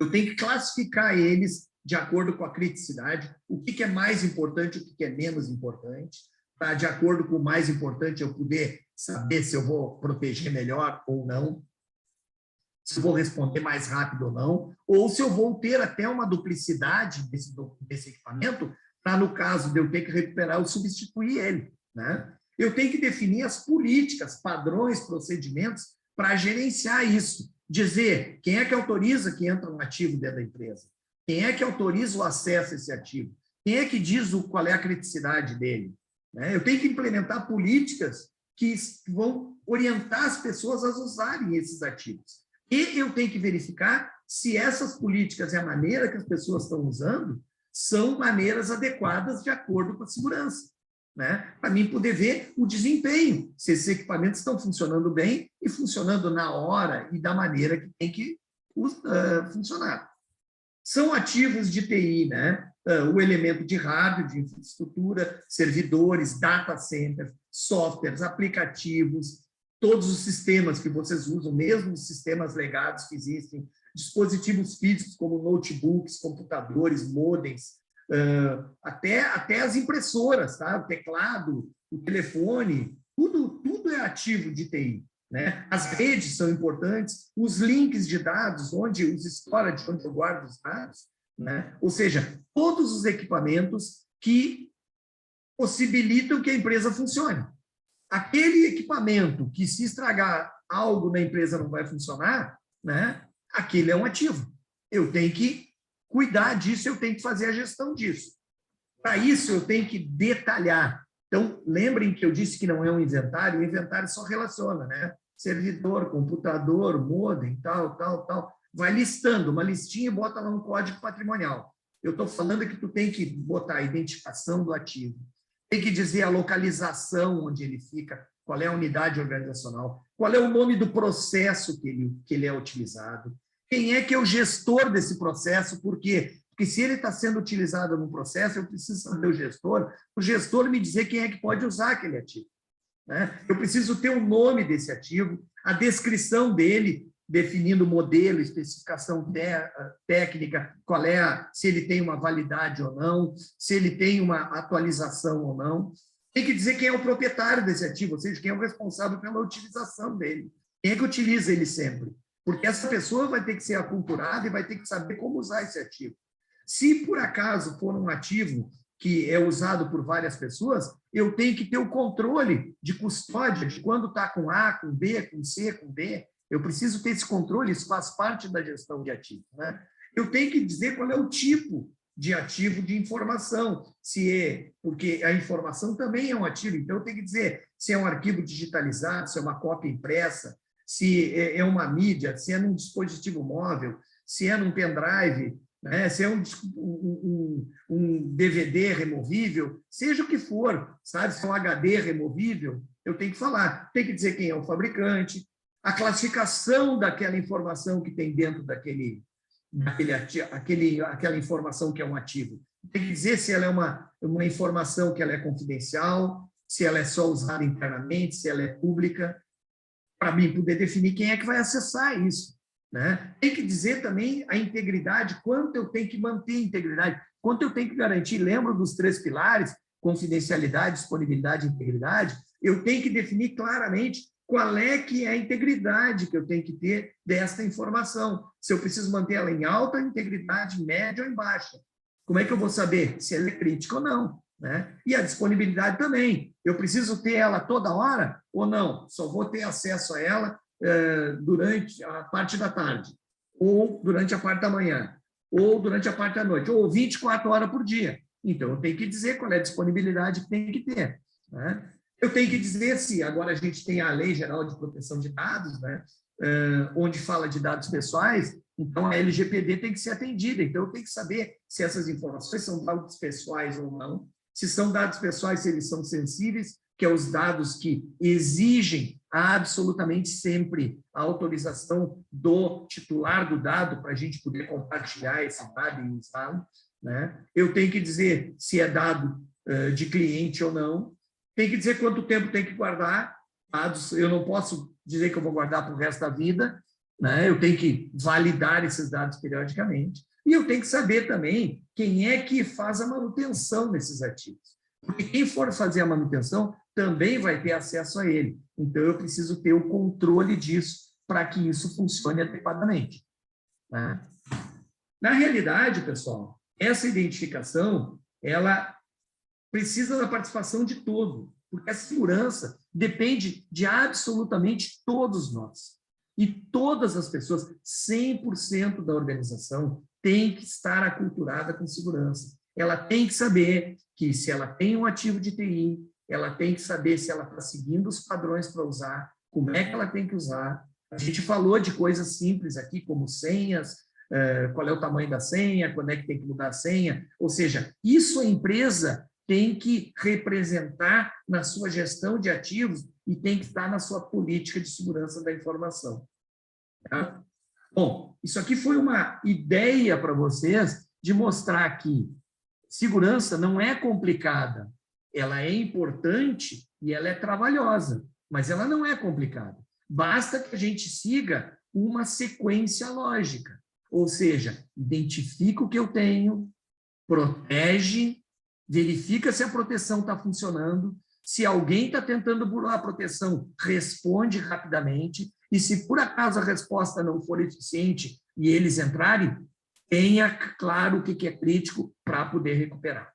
Eu tenho que classificar eles de acordo com a criticidade, o que é mais importante, o que é menos importante, para, de acordo com o mais importante, eu poder saber se eu vou proteger melhor ou não, se eu vou responder mais rápido ou se eu vou ter até uma duplicidade desse equipamento, para, no caso de eu ter que recuperar, eu substituir ele. Né? Eu tenho que definir as políticas, padrões, procedimentos para gerenciar isso. Dizer quem é que autoriza que entra um ativo dentro da empresa, quem é que autoriza o acesso a esse ativo, quem é que diz qual é a criticidade dele. Né? Eu tenho que implementar políticas que vão orientar as pessoas a usarem esses ativos. E eu tenho que verificar se essas políticas e a maneira que as pessoas estão usando são maneiras adequadas de acordo com a segurança. Né? Para mim poder ver o desempenho, se esses equipamentos estão funcionando bem e funcionando na hora e da maneira que tem que funcionar. São ativos de TI, né? O elemento de hardware, de infraestrutura, servidores, data centers, softwares, aplicativos, todos os sistemas que vocês usam, mesmo os sistemas legados que existem, dispositivos físicos como notebooks, computadores, modems, até as impressoras, tá? O teclado, o telefone, tudo é ativo de TI. Né? As redes são importantes, os links de dados, os storage, onde eu guardo os dados, né? Ou seja, todos os equipamentos que possibilitam que a empresa funcione. Aquele equipamento que, se estragar algo na empresa, não vai funcionar, né? Aquele é um ativo. Eu tenho que cuidar disso, eu tenho que fazer a gestão disso. Para isso, eu tenho que detalhar. Então, lembrem que eu disse que não é um inventário, o inventário só relaciona, né? Servidor, computador, modem, tal. Vai listando, uma listinha e bota lá um código patrimonial. Eu estou falando que tu tem que botar a identificação do ativo, tem que dizer a localização onde ele fica, qual é a unidade organizacional, qual é o nome do processo que ele é utilizado, quem é que é o gestor desse processo, por quê? Porque se ele está sendo utilizado no processo, eu preciso saber o gestor me dizer quem é que pode usar aquele ativo. Né? Eu preciso ter o nome desse ativo, a descrição dele, definindo o modelo, especificação técnica, se ele tem uma validade ou não, se ele tem uma atualização ou não. Tem que dizer quem é o proprietário desse ativo, ou seja, quem é o responsável pela utilização dele. Quem é que utiliza ele sempre? Porque essa pessoa vai ter que ser aculturada e vai ter que saber como usar esse ativo. Se, por acaso, for um ativo que é usado por várias pessoas, eu tenho que ter o controle de custódia, de quando está com A, com B, com C, com D. Eu preciso ter esse controle, isso faz parte da gestão de ativos, né? Eu tenho que dizer qual é o tipo de ativo de informação, porque a informação também é um ativo, então eu tenho que dizer se é um arquivo digitalizado, se é uma cópia impressa, se é uma mídia, se é num dispositivo móvel, se é num pendrive, né? Se é um DVD removível, seja o que for, sabe? Se é um HD removível, eu tenho que falar, tem que dizer quem é o fabricante, a classificação daquela informação que tem dentro aquela informação que é um ativo. Tem que dizer se ela é uma informação que ela é confidencial, se ela é só usada internamente, se ela é pública, para mim poder definir quem é que vai acessar isso, né? Tem que dizer também a integridade, quanto eu tenho que manter a integridade, quanto eu tenho que garantir. Lembro dos 3 pilares, confidencialidade, disponibilidade e integridade? Eu tenho que definir claramente qual é que é a integridade que eu tenho que ter desta informação. Se eu preciso manter ela em alta integridade, média ou em baixa. Como é que eu vou saber se ela é crítica ou não, né? E a disponibilidade também. Eu preciso ter ela toda hora ou não? Só vou ter acesso a ela durante a parte da tarde, ou durante a parte da manhã, ou durante a parte da noite, ou 24 horas por dia. Então, eu tenho que dizer qual é a disponibilidade que tem que ter, né? Eu tenho que dizer se agora a gente tem a Lei Geral de Proteção de Dados, né, onde fala de dados pessoais, então a LGPD tem que ser atendida. Então, eu tenho que saber se essas informações são dados pessoais ou não, se são dados pessoais, se eles são sensíveis, que é os dados que exigem absolutamente sempre a autorização do titular do dado para a gente poder compartilhar esse dado e usá-lo, né? Eu tenho que dizer se é dado de cliente ou não, tem que dizer quanto tempo tem que guardar dados. Eu não posso dizer que eu vou guardar para o resto da vida, né? Eu tenho que validar esses dados periodicamente. E eu tenho que saber também quem é que faz a manutenção desses ativos. Porque quem for fazer a manutenção também vai ter acesso a ele. Então, eu preciso ter o controle disso para que isso funcione adequadamente, né? Na realidade, pessoal, essa identificação, ela precisa da participação de todos, porque a segurança depende de absolutamente todos nós. E todas as pessoas, 100% da organização, tem que estar aculturada com segurança. Ela tem que saber que se ela tem um ativo de TI, ela tem que saber se ela está seguindo os padrões para usar, como é que ela tem que usar. A gente falou de coisas simples aqui, como senhas, qual é o tamanho da senha, quando é que tem que mudar a senha. Ou seja, isso a empresa tem que representar na sua gestão de ativos e tem que estar na sua política de segurança da informação. Tá? Bom, isso aqui foi uma ideia para vocês de mostrar que segurança não é complicada, ela é importante e ela é trabalhosa, mas ela não é complicada. Basta que a gente siga uma sequência lógica, ou seja, identifica o que eu tenho, protege, verifica se a proteção está funcionando, se alguém está tentando burlar a proteção, responde rapidamente, e se por acaso a resposta não for eficiente e eles entrarem, tenha claro o que é crítico para poder recuperar.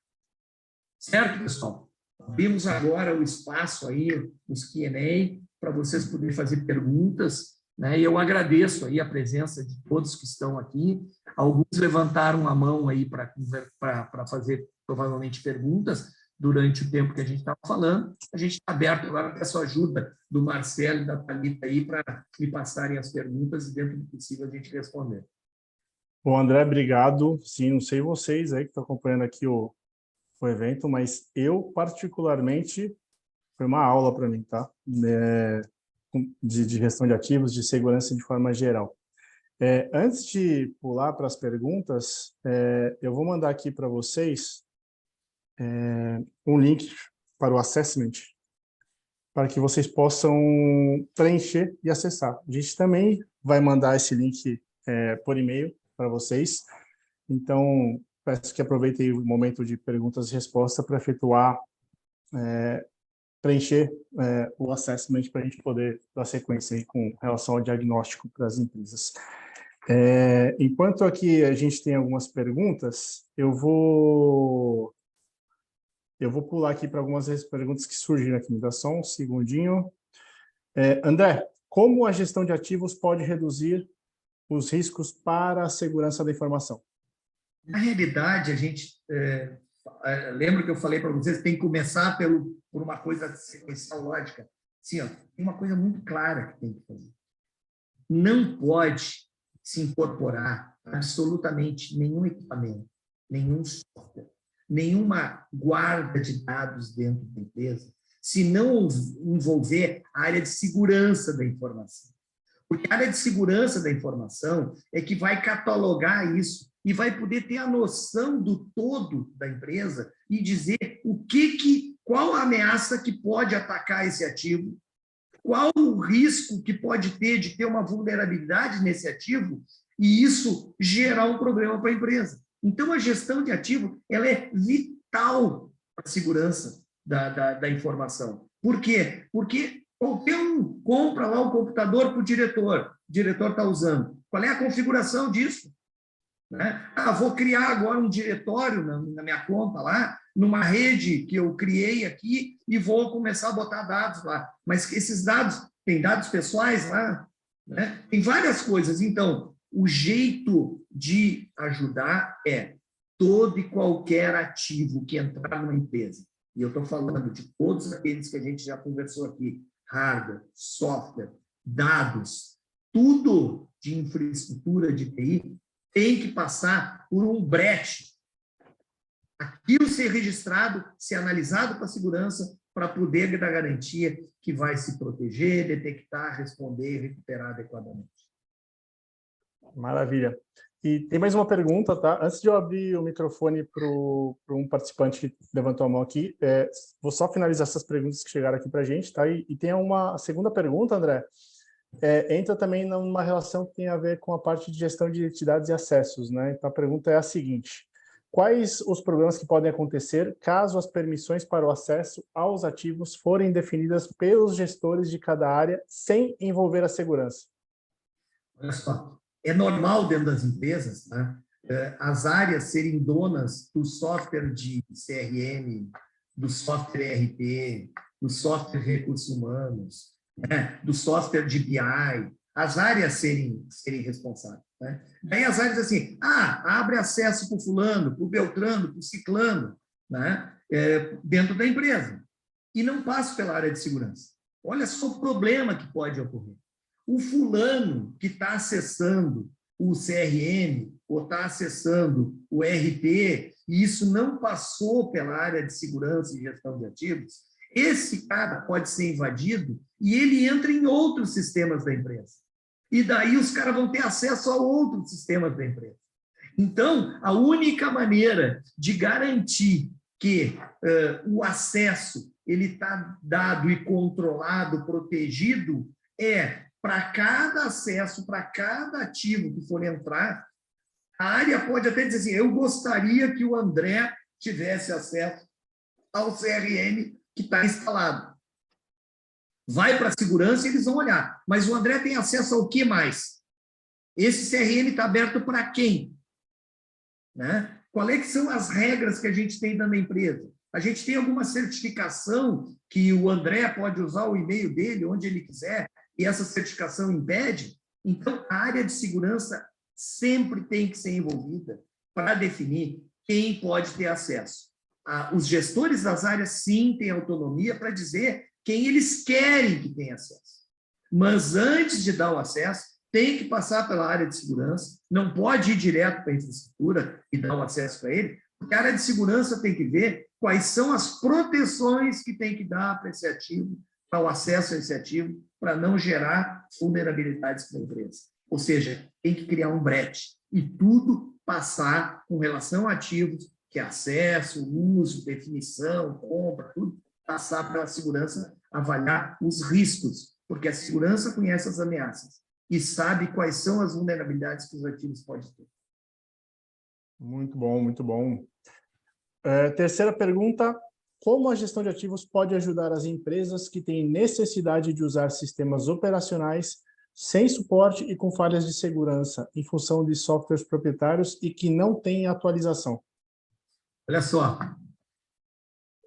Certo, pessoal? Abrimos agora o espaço aí, nos Q&A, para vocês poderem fazer perguntas, né? E eu agradeço aí a presença de todos que estão aqui. Alguns levantaram a mão aí para fazer, provavelmente, perguntas durante o tempo que a gente estava falando. A gente está aberto agora para a sua ajuda do Marcelo e da Thalita aí para me passarem as perguntas e, dentro do possível, a gente responder. Bom, André, obrigado. Sim, não sei vocês aí que estão acompanhando aqui o evento, mas eu, particularmente, foi uma aula para mim, tá? De gestão de ativos, de segurança de forma geral. Antes de pular para as perguntas, eu vou mandar aqui para vocês um link para o assessment, para que vocês possam preencher e acessar. A gente também vai mandar esse link por e-mail para vocês. Então, peço que aproveitem o momento de perguntas e respostas para efetuar, preencher o assessment para a gente poder dar sequência aí com relação ao diagnóstico para as empresas. Enquanto aqui a gente tem algumas perguntas, eu vou Eu vou pular aqui para algumas perguntas que surgiram aqui. Me dá só um segundinho. André, como a gestão de ativos pode reduzir os riscos para a segurança da informação? Na realidade, a gente... lembra que eu falei para vocês, tem que começar por uma coisa sequencial lógica. Sim, ó, tem uma coisa muito clara que tem que fazer. Não pode se incorporar absolutamente nenhum equipamento, nenhum software, nenhuma guarda de dados dentro da empresa, se não envolver a área de segurança da informação. Porque a área de segurança da informação é que vai catalogar isso e vai poder ter a noção do todo da empresa e dizer qual a ameaça que pode atacar esse ativo, qual o risco que pode ter de ter uma vulnerabilidade nesse ativo e isso gerar um problema para a empresa. Então, a gestão de ativo ela é vital para a segurança da informação. Por quê? Porque qualquer um compra lá um computador para o diretor está usando. Qual é a configuração disso? Né? Vou criar agora um diretório na minha conta lá, numa rede que eu criei aqui e vou começar a botar dados lá. Mas esses dados, tem dados pessoais lá, né? Tem várias coisas. Então, o jeito de ajudar é todo e qualquer ativo que entrar numa empresa, e eu estou falando de todos aqueles que a gente já conversou aqui, hardware, software, dados, tudo de infraestrutura de TI, tem que passar por um brete. Aquilo ser registrado, ser analisado para a segurança, para poder dar garantia que vai se proteger, detectar, responder e recuperar adequadamente. Maravilha. E tem mais uma pergunta, tá? Antes de eu abrir o microfone para um participante que levantou a mão aqui, vou só finalizar essas perguntas que chegaram aqui para a gente, tá? E tem uma segunda pergunta, André, entra também numa relação que tem a ver com a parte de gestão de identidades e acessos, né? Então, a pergunta é a seguinte: quais os problemas que podem acontecer caso as permissões para o acesso aos ativos forem definidas pelos gestores de cada área sem envolver a segurança? Olha só, é normal dentro das empresas, né, as áreas serem donas do software de CRM, do software ERP, do software de recursos humanos, né, do software de BI, as áreas serem responsáveis. Né? Daí as áreas assim, abre acesso para o fulano, para o beltrano, para o ciclano, né, dentro da empresa, e não passa pela área de segurança. Olha só o problema que pode ocorrer. O fulano que está acessando o CRM ou está acessando o ERP, e isso não passou pela área de segurança e gestão de ativos, esse cara pode ser invadido e ele entra em outros sistemas da empresa. E daí os caras vão ter acesso a outros sistemas da empresa. Então, a única maneira de garantir que o acesso ele está dado e controlado, protegido, para cada acesso, para cada ativo que for entrar, a área pode até dizer assim, eu gostaria que o André tivesse acesso ao CRM que está instalado. Vai para a segurança e eles vão olhar. Mas o André tem acesso ao que mais? Esse CRM está aberto para quem? Né? Qual é que são as regras que a gente tem dentro da empresa? A gente tem alguma certificação que o André pode usar o e-mail dele onde ele quiser e essa certificação impede? Então, a área de segurança sempre tem que ser envolvida para definir quem pode ter acesso. Os gestores das áreas, sim, têm autonomia para dizer quem eles querem que tenha acesso. Mas, antes de dar o acesso, tem que passar pela área de segurança, não pode ir direto para a infraestrutura e dar o acesso para ele, porque a área de segurança tem que ver quais são as proteções que tem que dar para esse ativo, para o acesso a esse ativo, para não gerar vulnerabilidades para a empresa. Ou seja, tem que criar um brete e tudo passar com relação a ativos, que é acesso, uso, definição, compra, tudo, passar para a segurança avaliar os riscos, porque a segurança conhece as ameaças e sabe quais são as vulnerabilidades que os ativos podem ter. Muito bom, muito bom. Terceira pergunta: como a gestão de ativos pode ajudar as empresas que têm necessidade de usar sistemas operacionais sem suporte e com falhas de segurança, em função de softwares proprietários e que não têm atualização? Olha só,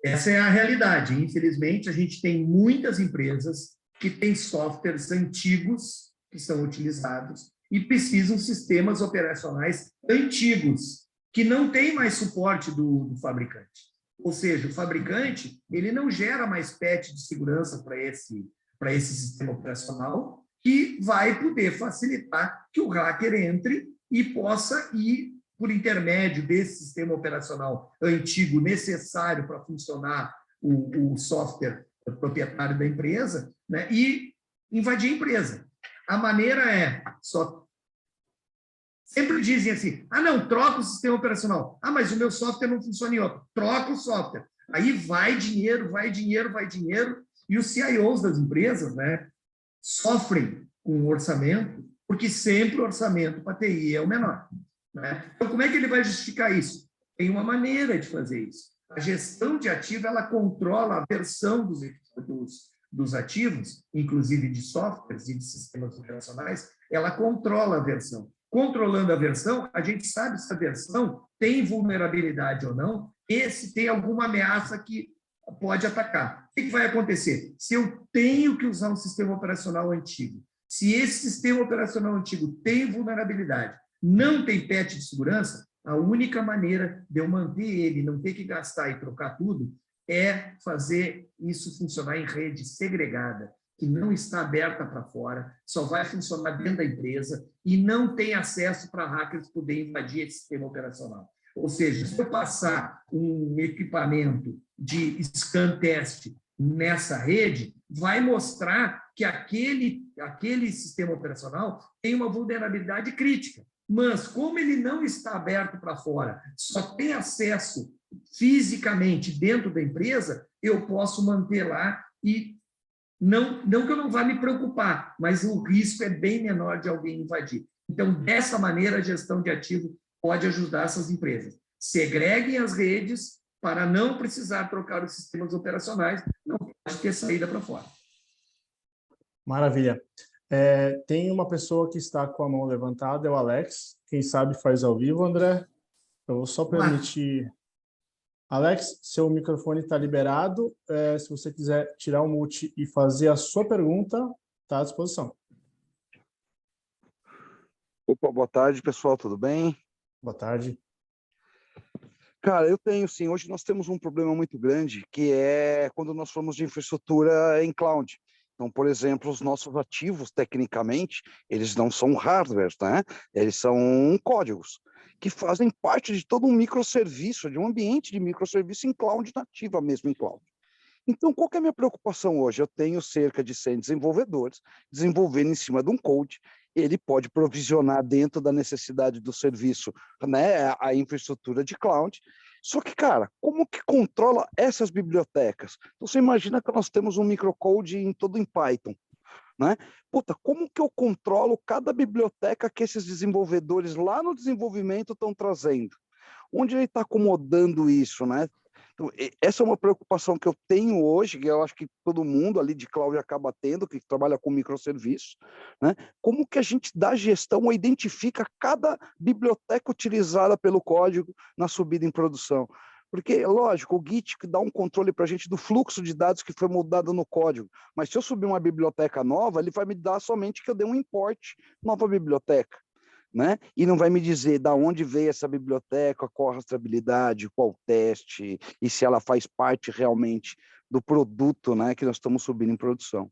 Essa é a realidade. Infelizmente, a gente tem muitas empresas que têm softwares antigos que são utilizados e precisam de sistemas operacionais antigos, que não têm mais suporte do fabricante. Ou seja, o fabricante ele não gera mais patch de segurança para esse sistema operacional, que vai poder facilitar que o hacker entre e possa ir, por intermédio desse sistema operacional antigo necessário para funcionar o software proprietário da empresa, né, e invadir a empresa. A maneira é só... Sempre dizem assim, não, troca o sistema operacional. Mas o meu software não funciona em outro. Troca o software. Aí vai dinheiro, e os CIOs das empresas, né, sofrem com o orçamento, porque sempre o orçamento para TI é o menor. Né? Então, como é que ele vai justificar isso? Tem uma maneira de fazer isso. A gestão de ativo, ela controla a versão dos ativos, inclusive de softwares e de sistemas operacionais, ela controla a versão. Controlando a versão, a gente sabe se a versão tem vulnerabilidade ou não, e se tem alguma ameaça que pode atacar. O que vai acontecer? Se eu tenho que usar um sistema operacional antigo, se esse sistema operacional antigo tem vulnerabilidade, não tem patch de segurança, a única maneira de eu manter ele, não ter que gastar e trocar tudo, é fazer isso funcionar em rede segregada, que não está aberta para fora, só vai funcionar dentro da empresa e não tem acesso para hackers poderem invadir esse sistema operacional. Ou seja, se eu passar um equipamento de scan test nessa rede, vai mostrar que aquele sistema operacional tem uma vulnerabilidade crítica. Mas, como ele não está aberto para fora, só tem acesso fisicamente dentro da empresa, eu posso manter lá e não que eu não vá me preocupar, mas o risco é bem menor de alguém invadir. Então, dessa maneira, a gestão de ativo pode ajudar essas empresas. Segreguem as redes para não precisar trocar os sistemas operacionais, não pode ter saída para fora. Maravilha. Tem uma pessoa que está com a mão levantada, é o Alex. Quem sabe faz ao vivo, André. Eu vou só permitir... Alex, seu microfone está liberado. Se você quiser tirar o mute e fazer a sua pergunta, está à disposição. Opa, boa tarde, pessoal, tudo bem? Boa tarde. Cara, eu tenho sim. Hoje nós temos um problema muito grande, que é quando nós falamos de infraestrutura em cloud. Então, por exemplo, os nossos ativos, tecnicamente, eles não são hardware, né? Eles são códigos que fazem parte de todo um microserviço, de um ambiente de microserviço em cloud nativa mesmo, em cloud. Então, qual que é a minha preocupação hoje? Eu tenho cerca de 100 desenvolvedores desenvolvendo em cima de um code. Ele pode provisionar dentro da necessidade do serviço, né, a infraestrutura de cloud. Só que, cara, como que controla essas bibliotecas? Então, você imagina que nós temos um microcode todo em Python, né? Puta, como que eu controlo cada biblioteca que esses desenvolvedores lá no desenvolvimento estão trazendo? Onde ele está acomodando isso, né? Então, essa é uma preocupação que eu tenho hoje, que eu acho que todo mundo ali de cloud acaba tendo, que trabalha com microserviços, né? Como que a gente dá gestão ou identifica cada biblioteca utilizada pelo código na subida em produção? Porque, lógico, o Git dá um controle para a gente do fluxo de dados que foi mudado no código, mas se eu subir uma biblioteca nova, ele vai me dar somente que eu dei um import nova biblioteca, né? E não vai me dizer de onde veio essa biblioteca, qual a rastreabilidade, qual o teste, e se ela faz parte realmente do produto, né, que nós estamos subindo em produção.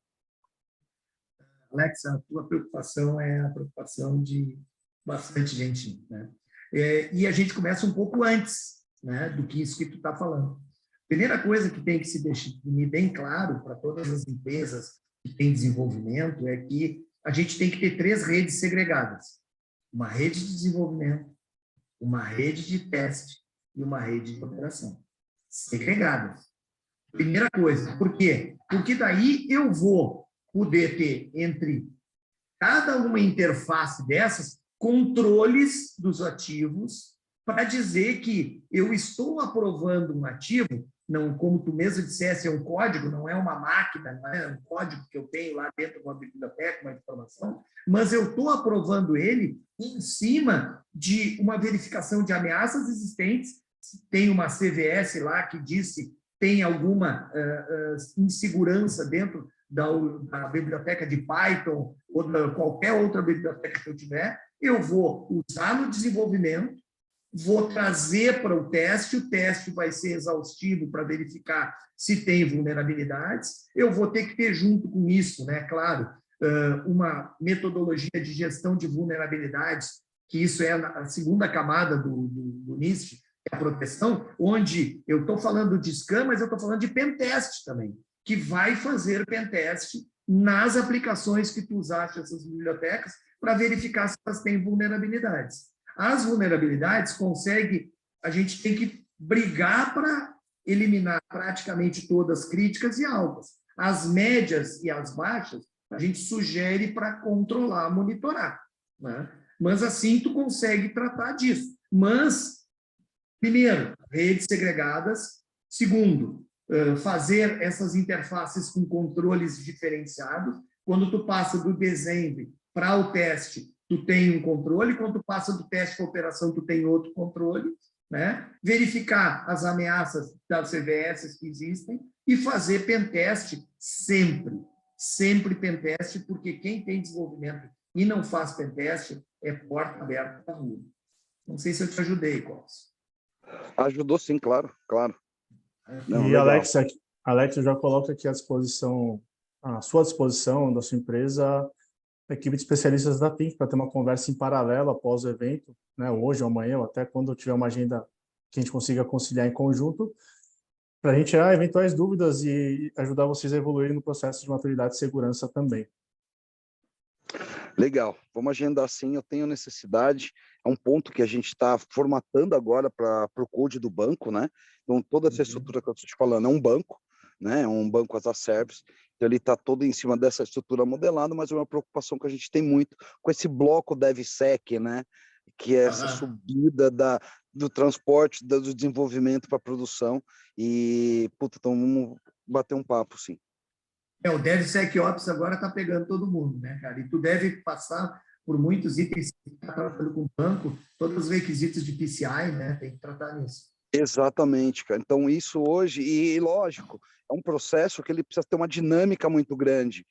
Alex, a tua preocupação é a preocupação de bastante gente, né? E a gente começa um pouco antes, né, do que isso que tu está falando. Primeira coisa que tem que se definir bem claro para todas as empresas que têm desenvolvimento é que a gente tem que ter 3 redes segregadas. Uma rede de desenvolvimento, uma rede de teste e uma rede de operação. Segregadas. Primeira coisa. Por quê? Porque daí eu vou poder ter entre cada uma interface dessas controles dos ativos para dizer que eu estou aprovando um ativo, não, como tu mesmo dissesse, é um código, não é uma máquina, não é um código que eu tenho lá dentro de uma biblioteca, uma informação, mas eu estou aprovando ele em cima de uma verificação de ameaças existentes. Tem uma CVS lá que disse tem alguma insegurança dentro da biblioteca de Python ou de qualquer outra biblioteca que eu tiver, eu vou usar no desenvolvimento, vou trazer para o teste vai ser exaustivo para verificar se tem vulnerabilidades, eu vou ter que ter junto com isso, né, claro, uma metodologia de gestão de vulnerabilidades, que isso é a segunda camada do NIST, a proteção, onde eu estou falando de scan, mas eu estou falando de pentest também, que vai fazer pentest nas aplicações que tu usaste essas bibliotecas para verificar se elas têm vulnerabilidades. As vulnerabilidades a gente tem que brigar para eliminar praticamente todas críticas e altas. As médias e as baixas, a gente sugere para controlar, monitorar, né? Mas assim tu consegue tratar disso. Mas, primeiro, redes segregadas. Segundo, fazer essas interfaces com controles diferenciados. Quando tu passa do desenho para o teste, tu tem um controle. Quando tu passa do teste para a operação, tu tem outro controle, né? Verificar as ameaças das CVS que existem e fazer pentest sempre. Sempre pentest, porque quem tem desenvolvimento e não faz pentest é porta aberta para rua. Não sei se eu te ajudei, Costa. Ajudou sim, claro. Não, e legal. Alex, eu já coloco aqui à sua disposição, da sua empresa, a equipe de especialistas da TINC, para ter uma conversa em paralelo após o evento, né, hoje ou amanhã, ou até quando tiver uma agenda que a gente consiga conciliar em conjunto, para a gente tirar eventuais dúvidas e ajudar vocês a evoluírem no processo de maturidade e segurança também. Legal, vamos agendar sim, eu tenho necessidade, é um ponto que a gente está formatando agora para o code do banco, né? Então, toda essa estrutura que eu estou te falando é um banco, né? É um banco as a service, então ele está todo em cima dessa estrutura modelada, mas é uma preocupação que a gente tem muito com esse bloco DevSec, né? Que é essa subida do transporte, do desenvolvimento para a produção, e, puta, então vamos bater um papo, sim. O DevSecOps agora está pegando todo mundo, né, cara? E tu deve passar por muitos itens que está tratando com o banco, todos os requisitos de PCI, né? Tem que tratar nisso. Exatamente, cara. Então, isso hoje, e lógico, é um processo que ele precisa ter uma dinâmica muito grande,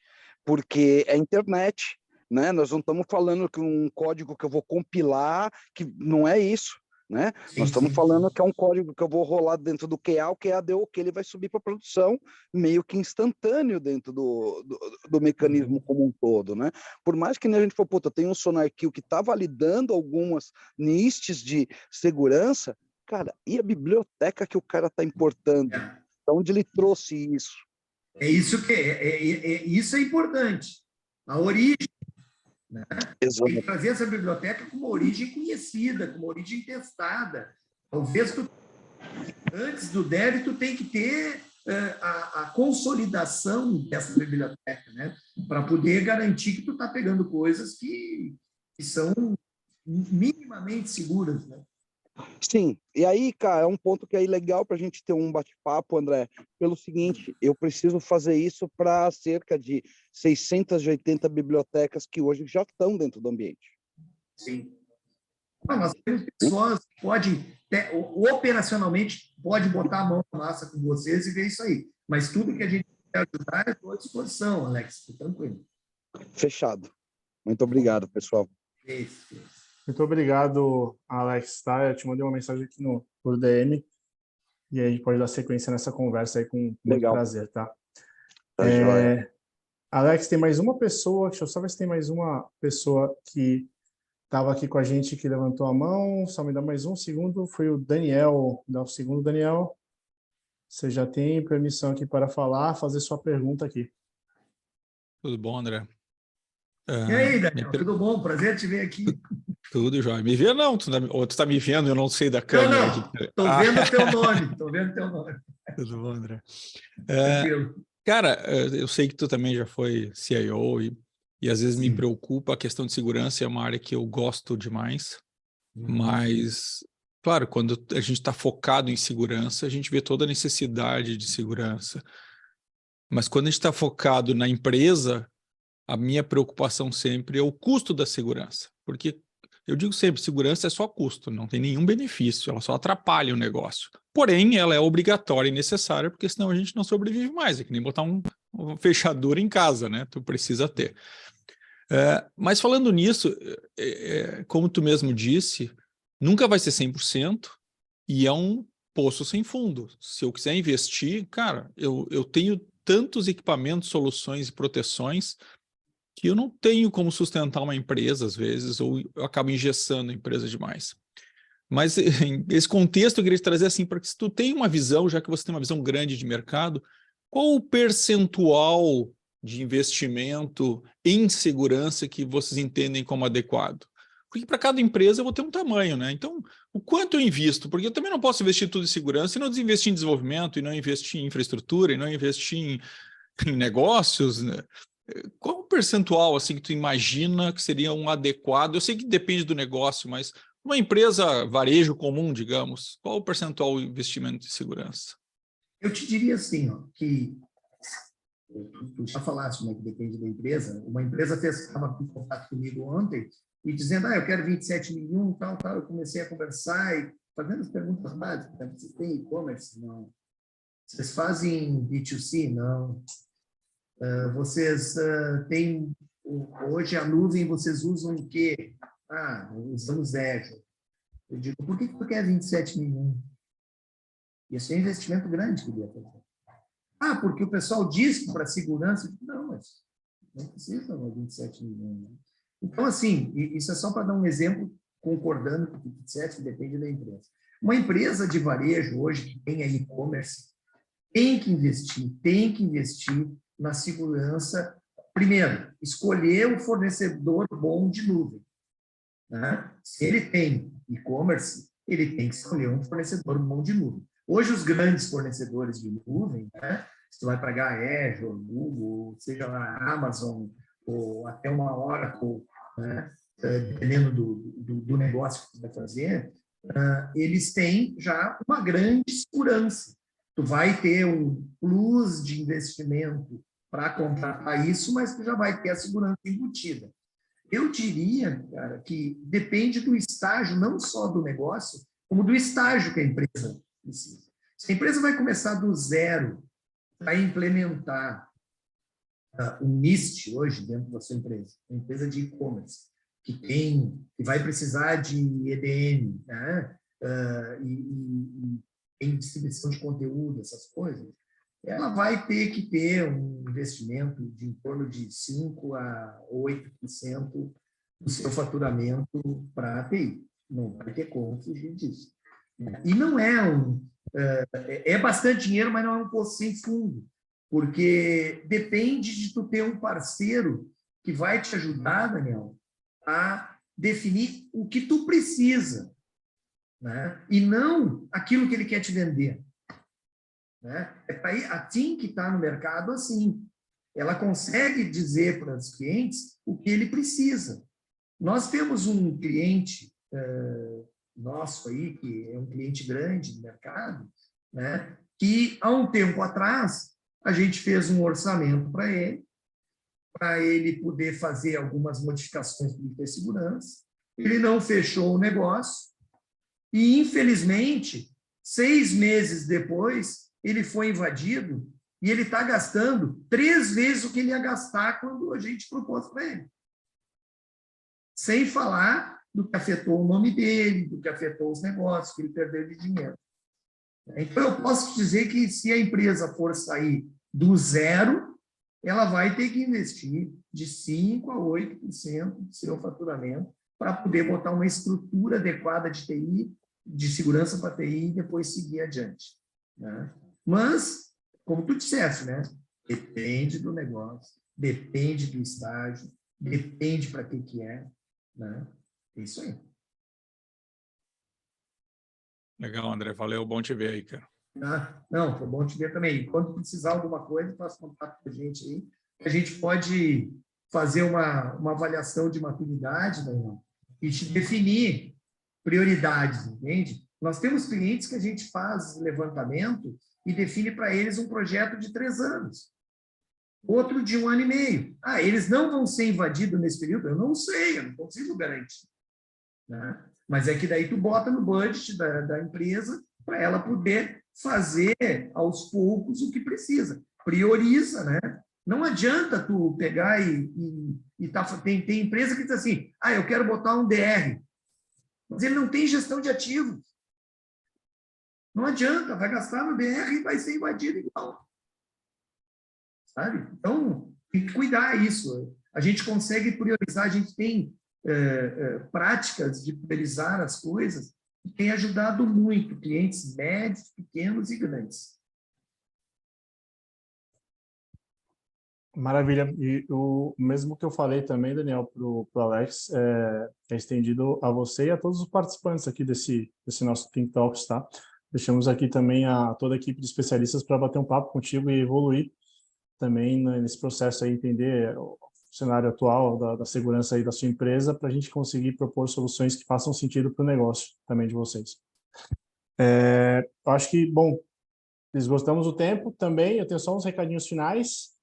porque é internet, né? Nós não estamos falando que um código que eu vou compilar, que não é isso, né? Nós estamos falando que é um código que eu vou rolar dentro do QA, o QA deu que ele vai subir para produção meio que instantâneo dentro do mecanismo como um todo, né? Por mais que a gente for, puta, tem um SonarQube que está validando algumas NISTs de segurança, cara, e a biblioteca que o cara está importando? De onde ele trouxe isso? Isso é importante. A origem, né? Exato. Tem que trazer essa biblioteca com uma origem conhecida, com uma origem testada. Talvez antes do Dev, tu tem que ter a consolidação dessa biblioteca, né? Para poder garantir que tu está pegando coisas que são minimamente seguras, né? Sim, e aí, cara, é um ponto que é legal para a gente ter um bate-papo, André, pelo seguinte, eu preciso fazer isso para cerca de 680 bibliotecas que hoje já estão dentro do ambiente. Sim. Nós temos pessoas que podem, operacionalmente, pode botar a mão na massa com vocês e ver isso aí. Mas tudo que a gente quer ajudar é à sua disposição, Alex, tranquilo. Fechado. Muito obrigado, pessoal. Isso. Muito obrigado, Alex. Tá? Eu te mandei uma mensagem aqui por DM e aí a gente pode dar sequência nessa conversa aí com muito prazer, tá? Joia. Alex, tem mais uma pessoa, deixa eu só ver se tem mais uma pessoa que estava aqui com a gente que levantou a mão, só me dá mais um segundo, foi o Daniel. Dá um segundo, Daniel. Você já tem permissão aqui para falar, fazer sua pergunta aqui. Tudo bom, André? E aí, Daniel, tudo bom? Prazer te ver aqui. Tudo jóia. Me vê não? Tu está me vendo? Eu não sei da câmera. Não. Estou vendo o teu nome. Estou vendo o teu nome. Tudo bom, André? Tranquilo. Cara, eu sei que tu também já foi CIO e às vezes me preocupa a questão de segurança, é uma área que eu gosto demais, mas, claro, quando a gente está focado em segurança, a gente vê toda a necessidade de segurança. Mas quando a gente está focado na empresa, a minha preocupação sempre é o custo da segurança, porque Eu digo sempre, segurança é só custo, não tem nenhum benefício, ela só atrapalha o negócio. Porém, ela é obrigatória e necessária, porque senão a gente não sobrevive mais, é que nem botar uma fechadura em casa, né? Tu precisa ter. Mas falando nisso, como tu mesmo disse, nunca vai ser 100% e é um poço sem fundo. Se eu quiser investir, cara, eu tenho tantos equipamentos, soluções e proteções que eu não tenho como sustentar uma empresa, às vezes, ou eu acabo engessando a empresa demais. Mas esse contexto eu queria te trazer assim, para que se tu tem uma visão, já que você tem uma visão grande de mercado, qual o percentual de investimento em segurança que vocês entendem como adequado? Porque para cada empresa eu vou ter um tamanho, né? Então, o quanto eu invisto? Porque eu também não posso investir tudo em segurança e não desinvestir em desenvolvimento, e não investir em infraestrutura, e não investir em negócios, né? Qual o percentual assim que tu imagina que seria um adequado? Eu sei que depende do negócio, mas uma empresa varejo comum, digamos, qual o percentual de investimento em segurança? Eu te diria assim, ó, que tu já falaste, né, que depende da empresa. Uma empresa estava em contato comigo ontem e dizendo, eu quero 27 milhões, tal. Eu comecei a conversar e fazendo as perguntas básicas. Né? Vocês têm e-commerce? Não. Vocês fazem B2C? Não. Vocês têm... Hoje a nuvem, vocês usam o quê? Usamos Azure. Eu digo, por que tu quer 27 milhões? Isso é um investimento grande que eu ia fazer. Porque o pessoal diz que para segurança... Não, mas não precisa de 27 milhões. Então, assim, isso é só para dar um exemplo, concordando com o que tu disseste, que depende da empresa. Uma empresa de varejo hoje que tem e-commerce tem que investir na segurança. Primeiro, escolher o fornecedor bom de nuvem. Né? Se ele tem e-commerce, ele tem que escolher um fornecedor bom de nuvem. Hoje, os grandes fornecedores de nuvem, né? Se tu vai pagar Azure, Google, seja lá Amazon, ou até uma Oracle, né? Dependendo do negócio que tu vai fazer, eles têm já uma grande segurança. Tu vai ter um plus de investimento para contratar isso, mas tu já vai ter a segurança embutida. Eu diria, cara, que depende do estágio, não só do negócio, como do estágio que a empresa precisa. Se a empresa vai começar do zero para implementar um NIST hoje dentro da sua empresa, uma empresa de e-commerce, que vai precisar de EDM, né? E tem distribuição de conteúdo, essas coisas, ela vai ter que ter um investimento de em torno de 5% a 8% do seu faturamento para a TI. Não vai ter como fugir disso. E não é bastante dinheiro, mas não é um poço sem fundo, porque depende de tu ter um parceiro que vai te ajudar, Daniel, a definir o que tu precisa, né? E não aquilo que ele quer te vender. Né? A TIM que está no mercado assim, ela consegue dizer para os clientes o que ele precisa. Nós temos um cliente nosso aí, que é um cliente grande do mercado, né? Que há um tempo atrás a gente fez um orçamento para ele poder fazer algumas modificações de segurança. Ele não fechou o negócio e, infelizmente, 6 meses depois, ele foi invadido e ele está gastando 3 vezes o que ele ia gastar quando a gente propôs para ele. Sem falar do que afetou o nome dele, do que afetou os negócios, que ele perdeu de dinheiro. Então, eu posso dizer que se a empresa for sair do zero, ela vai ter que investir de 5% a 8% do seu faturamento para poder botar uma estrutura adequada de TI, de segurança para TI e depois seguir adiante. Né? Mas, como tu disseste, né? Depende do negócio, depende do estágio, depende para que é. Né? É isso aí. Legal, André. Valeu. Bom te ver aí, cara. Não, foi bom te ver também. Quando precisar de alguma coisa, faça contato com a gente aí. A gente pode fazer uma avaliação de maturidade, né, e te definir prioridades, entende? Nós temos clientes que a gente faz levantamento e define para eles um projeto de 3 anos. Outro de 1 ano e meio. Eles não vão ser invadidos nesse período? Eu não sei, eu não consigo garantir. né? Mas é que daí tu bota no budget da empresa para ela poder fazer aos poucos o que precisa. Prioriza, né? Não adianta tu pegar tem empresa que diz assim, eu quero botar um DR, mas ele não tem gestão de ativos. Não adianta, vai gastar no DR e vai ser invadido igual. Sabe? Então, tem que cuidar isso. A gente consegue priorizar, a gente tem práticas de priorizar as coisas que tem ajudado muito clientes médios, pequenos e grandes. Maravilha. E o mesmo que eu falei também, Daniel, para o Alex, é estendido a você e a todos os participantes aqui desse nosso Think Talks, tá? Deixamos aqui também a toda a equipe de especialistas para bater um papo contigo e evoluir também nesse processo aí, entender o cenário atual da segurança aí da sua empresa, para a gente conseguir propor soluções que façam sentido para o negócio também de vocês. Eu acho que, bom, esgotamos o tempo também, eu tenho só uns recadinhos finais.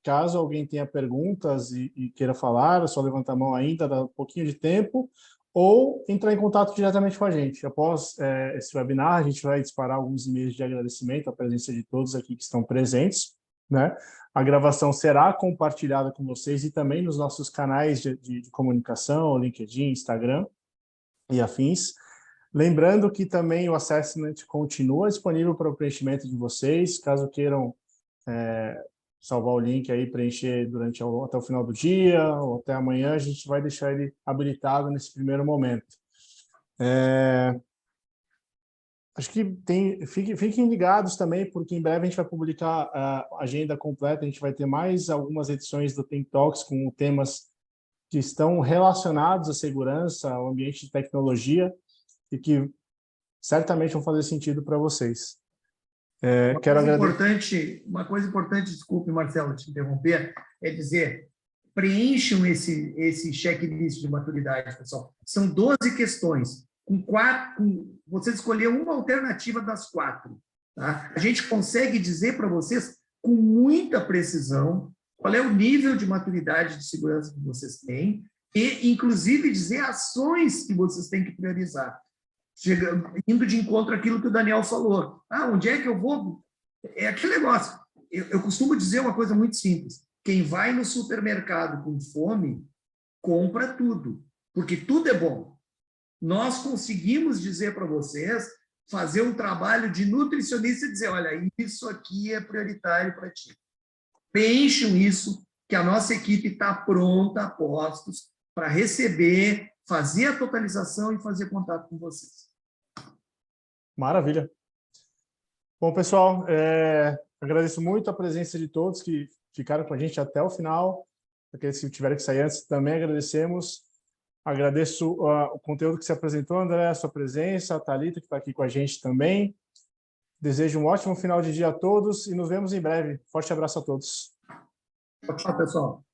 Caso alguém tenha perguntas e queira falar, é só levantar a mão ainda, dá um pouquinho de tempo, ou entrar em contato diretamente com a gente. Após esse webinar, a gente vai disparar alguns e-mails de agradecimento à presença de todos aqui que estão presentes, né? A gravação será compartilhada com vocês e também nos nossos canais de comunicação, LinkedIn, Instagram e afins. Lembrando que também o Assessment continua disponível para o preenchimento de vocês, caso queiram salvar o link aí, preencher até o final do dia, ou até amanhã, a gente vai deixar ele habilitado nesse primeiro momento. Acho que fiquem ligados também, porque em breve a gente vai publicar a agenda completa, a gente vai ter mais algumas edições do Think Talks com temas que estão relacionados à segurança, ao ambiente de tecnologia, e que certamente vão fazer sentido para vocês. Uma coisa importante, desculpe, Marcelo, te interromper, é dizer, preencham esse checklist de maturidade, pessoal. São 12 questões. Você escolheu uma alternativa das 4. Tá? A gente consegue dizer para vocês, com muita precisão, qual é o nível de maturidade de segurança que vocês têm e, inclusive, dizer ações que vocês têm que priorizar. Indo de encontro àquilo que o Daniel falou. Onde é que eu vou? É aquele negócio. Eu costumo dizer uma coisa muito simples. Quem vai no supermercado com fome, compra tudo, porque tudo é bom. Nós conseguimos dizer para vocês, fazer um trabalho de nutricionista e dizer, olha, isso aqui é prioritário para ti. Preencham isso, que a nossa equipe está pronta, a postos, para receber, fazer a totalização e fazer contato com vocês. Maravilha. Bom, pessoal, agradeço muito a presença de todos que ficaram com a gente até o final. Aqueles que tiveram que sair antes, também agradecemos. Agradeço o conteúdo que se apresentou, André, a sua presença, a Thalita, que está aqui com a gente também. Desejo um ótimo final de dia a todos e nos vemos em breve. Forte abraço a todos. Tchau, pessoal.